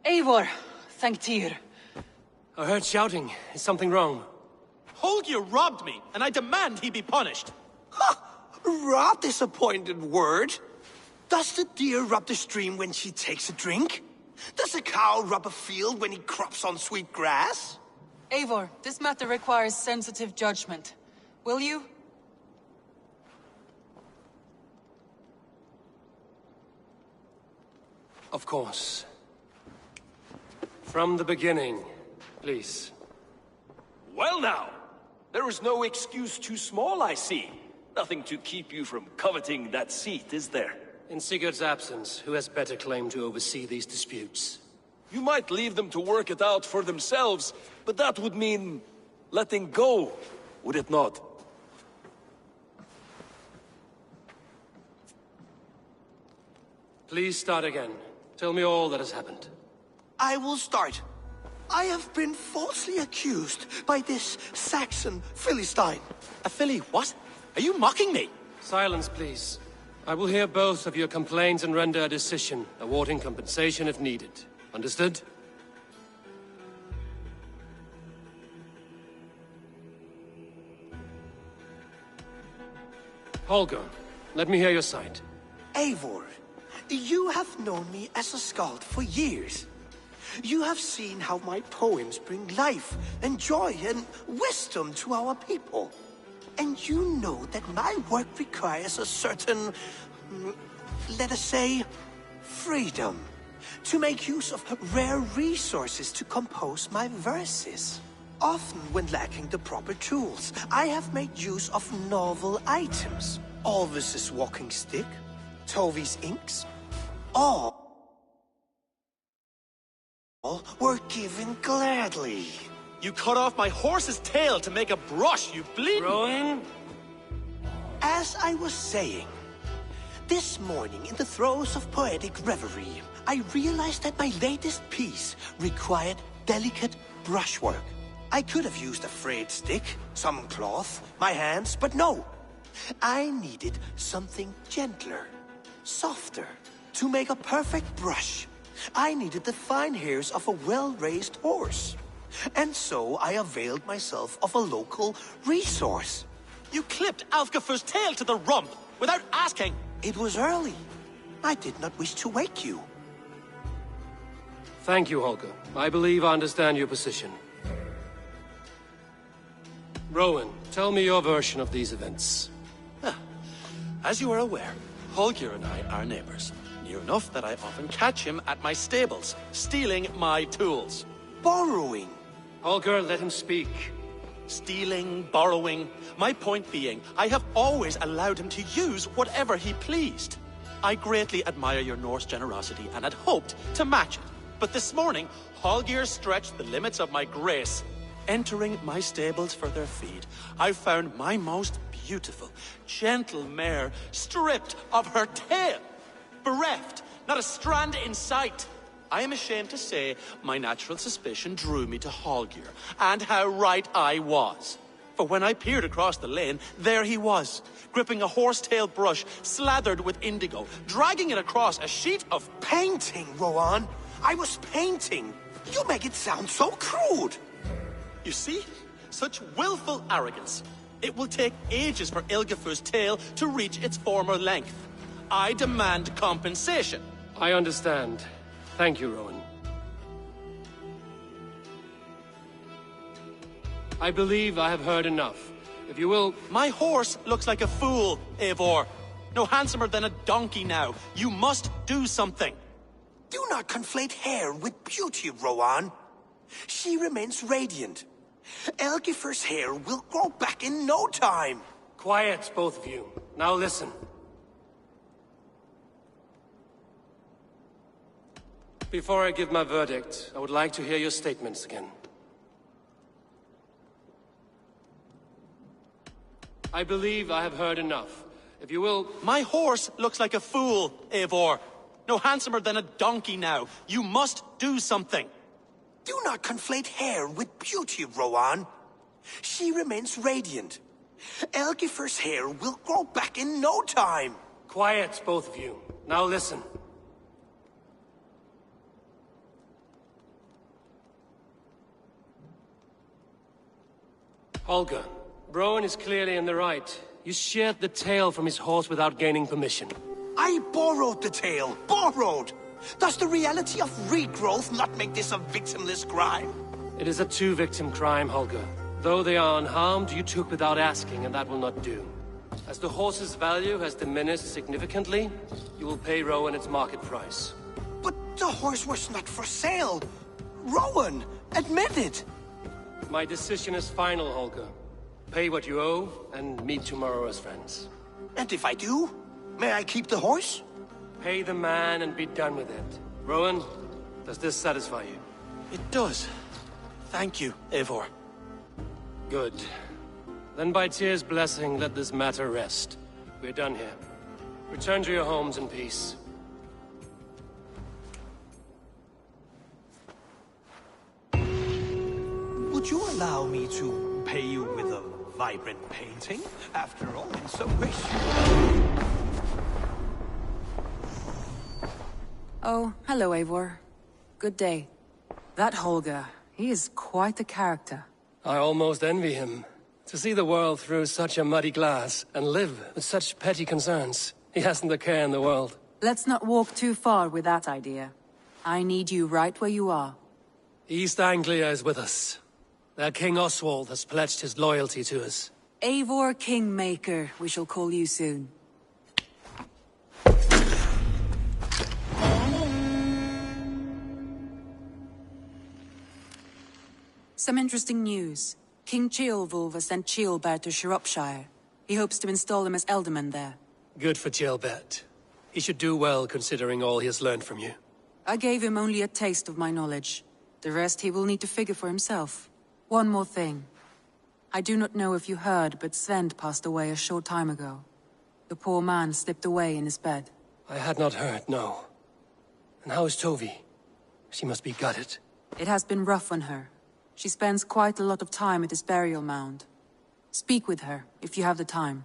Eivor, thank Tyr. I heard shouting. Is something wrong? Holger robbed me, and I demand he be punished. Ha! Rot disappointed word. Does the deer rub the stream when she takes a drink? Does a cow rub a field when he crops on sweet grass? Eivor, this matter requires sensitive judgment. Will you? Of course. From the beginning, please. Well now, there is no excuse too small, I see. Nothing to keep you from coveting that seat, is there? In Sigurd's absence, who has better claim to oversee these disputes? You might leave them to work it out for themselves, but that would mean letting go, would it not? Please start again. Tell me all that has happened. I will start. I have been falsely accused by this Saxon Philistine. A Philly what? Are you mocking me? Silence, please. I will hear both of your complaints and render a decision, awarding compensation if needed. Understood? Holger, let me hear your side. Eivor, you have known me as a skald for years. You have seen how my poems bring life and joy and wisdom to our people. And you know that my work requires a certain, let us say, freedom to make use of rare resources to compose my verses. Often when lacking the proper tools, I have made use of novel items. Alvis's walking stick, Tovi's inks, all were given gladly. You cut off my horse's tail to make a brush, you bleed. Rowan? As I was saying, this morning in the throes of poetic reverie, I realized that my latest piece required delicate brushwork. I could have used a frayed stick, some cloth, my hands, but no. I needed something gentler, softer. To make a perfect brush, I needed the fine hairs of a well-raised horse. And so I availed myself of a local resource. You clipped Alfgafu's tail to the rump without asking. It was early. I did not wish to wake you. Thank you, Holger. I believe I understand your position. Rowan, tell me your version of these events. As you are aware, Holger and I are neighbors. Near enough that I often catch him at my stables, stealing my tools. Borrowing. Holger, let him speak. Stealing, borrowing. My point being, I have always allowed him to use whatever he pleased. I greatly admire your Norse generosity and had hoped to match it. But this morning, Holger stretched the limits of my grace. Entering my stables for their feed, I found my most beautiful, gentle mare stripped of her tail. Bereft, not a strand in sight. I am ashamed to say my natural suspicion drew me to Holger, and how right I was. For when I peered across the lane, there he was, gripping a horsetail brush slathered with indigo, dragging it across a sheet of painting, Rowan. I was painting. You make it sound so crude. You see? Such willful arrogance. It will take ages for Ilgafu's tail to reach its former length. I demand compensation. I understand. Thank you, Rowan. I believe I have heard enough. If you will... My horse looks like a fool, Eivor. No handsomer than a donkey now. You must do something. Do not conflate hair with beauty, Rowan. She remains radiant. Elgifer's hair will grow back in no time. Quiet, both of you. Now listen. Before I give my verdict, I would like to hear your statements again. I believe I have heard enough. If you will... My horse looks like a fool, Eivor. No handsomer than a donkey now. You must do something. Do not conflate hair with beauty, Rowan. She remains radiant. Elgifer's hair will grow back in no time. Quiet, both of you. Now listen. Holger, Rowan is clearly in the right. You sheared the tail from his horse without gaining permission. I borrowed the tail. Borrowed! Does the reality of regrowth not make this a victimless crime? It is a two-victim crime, Holger. Though they are unharmed, you took without asking, and that will not do. As the horse's value has diminished significantly, you will pay Rowan its market price. But the horse was not for sale. Rowan, admit it. My decision is final, Holger. Pay what you owe, and meet tomorrow as friends. And if I do, may I keep the horse? Pay the man and be done with it. Rowan, does this satisfy you? It does. Thank you, Eivor. Good. Then by Tyr's blessing, let this matter rest. We're done here. Return to your homes in peace. Would you allow me to pay you with a vibrant painting? After all, in so wish. Oh, hello, Eivor. Good day. That Holger, he is quite a character. I almost envy him. To see the world through such a muddy glass, and live with such petty concerns. He hasn't a care in the world. Let's not walk too far with that idea. I need you right where you are. East Anglia is with us. Their King Oswald has pledged his loyalty to us. Eivor Kingmaker, we shall call you soon. Some interesting news. King Ceolwulf has sent Ceolbert to Shropshire. He hopes to install him as Elderman there. Good for Ceolbert. He should do well considering all he has learned from you. I gave him only a taste of my knowledge. The rest he will need to figure for himself. One more thing. I do not know if you heard, but Svend passed away a short time ago. The poor man slipped away in his bed. I had not heard, no. And how is Tovi? She must be gutted. It has been rough on her. She spends quite a lot of time at his burial mound. Speak with her, if you have the time.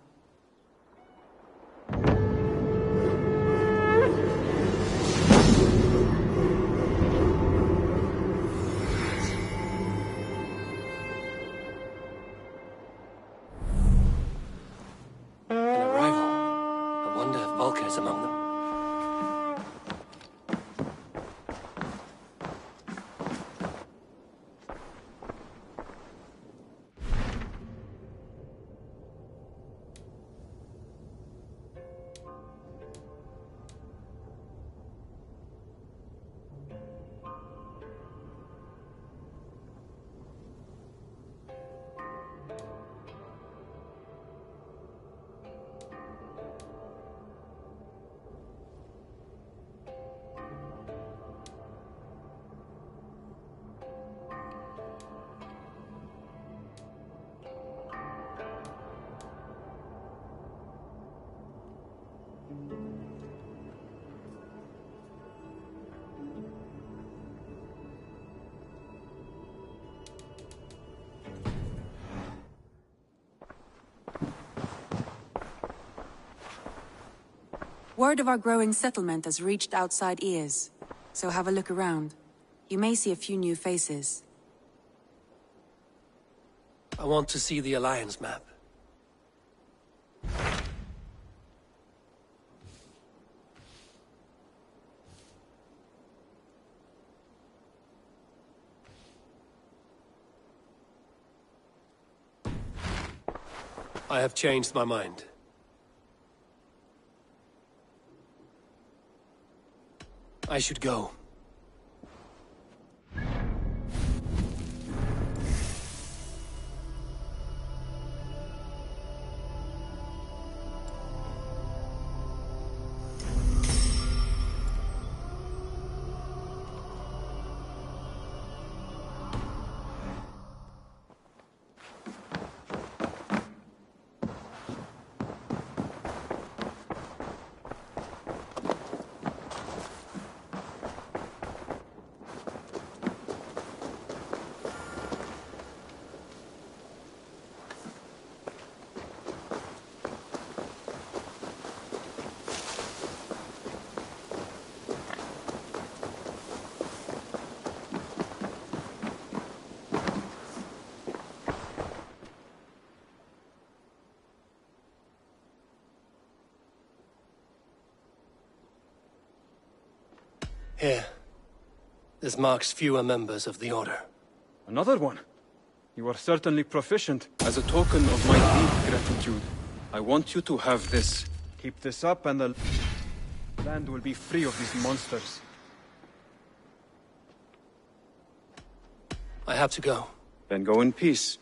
Word of our growing settlement has reached outside ears, so have a look around. You may see a few new faces. I want to see the Alliance map. I have changed my mind. I should go. Here. This marks fewer members of the Order. Another one? You are certainly proficient. As a token of my deep gratitude, I want you to have this. Keep this up and the land will be free of these monsters. I have to go. Then go in peace.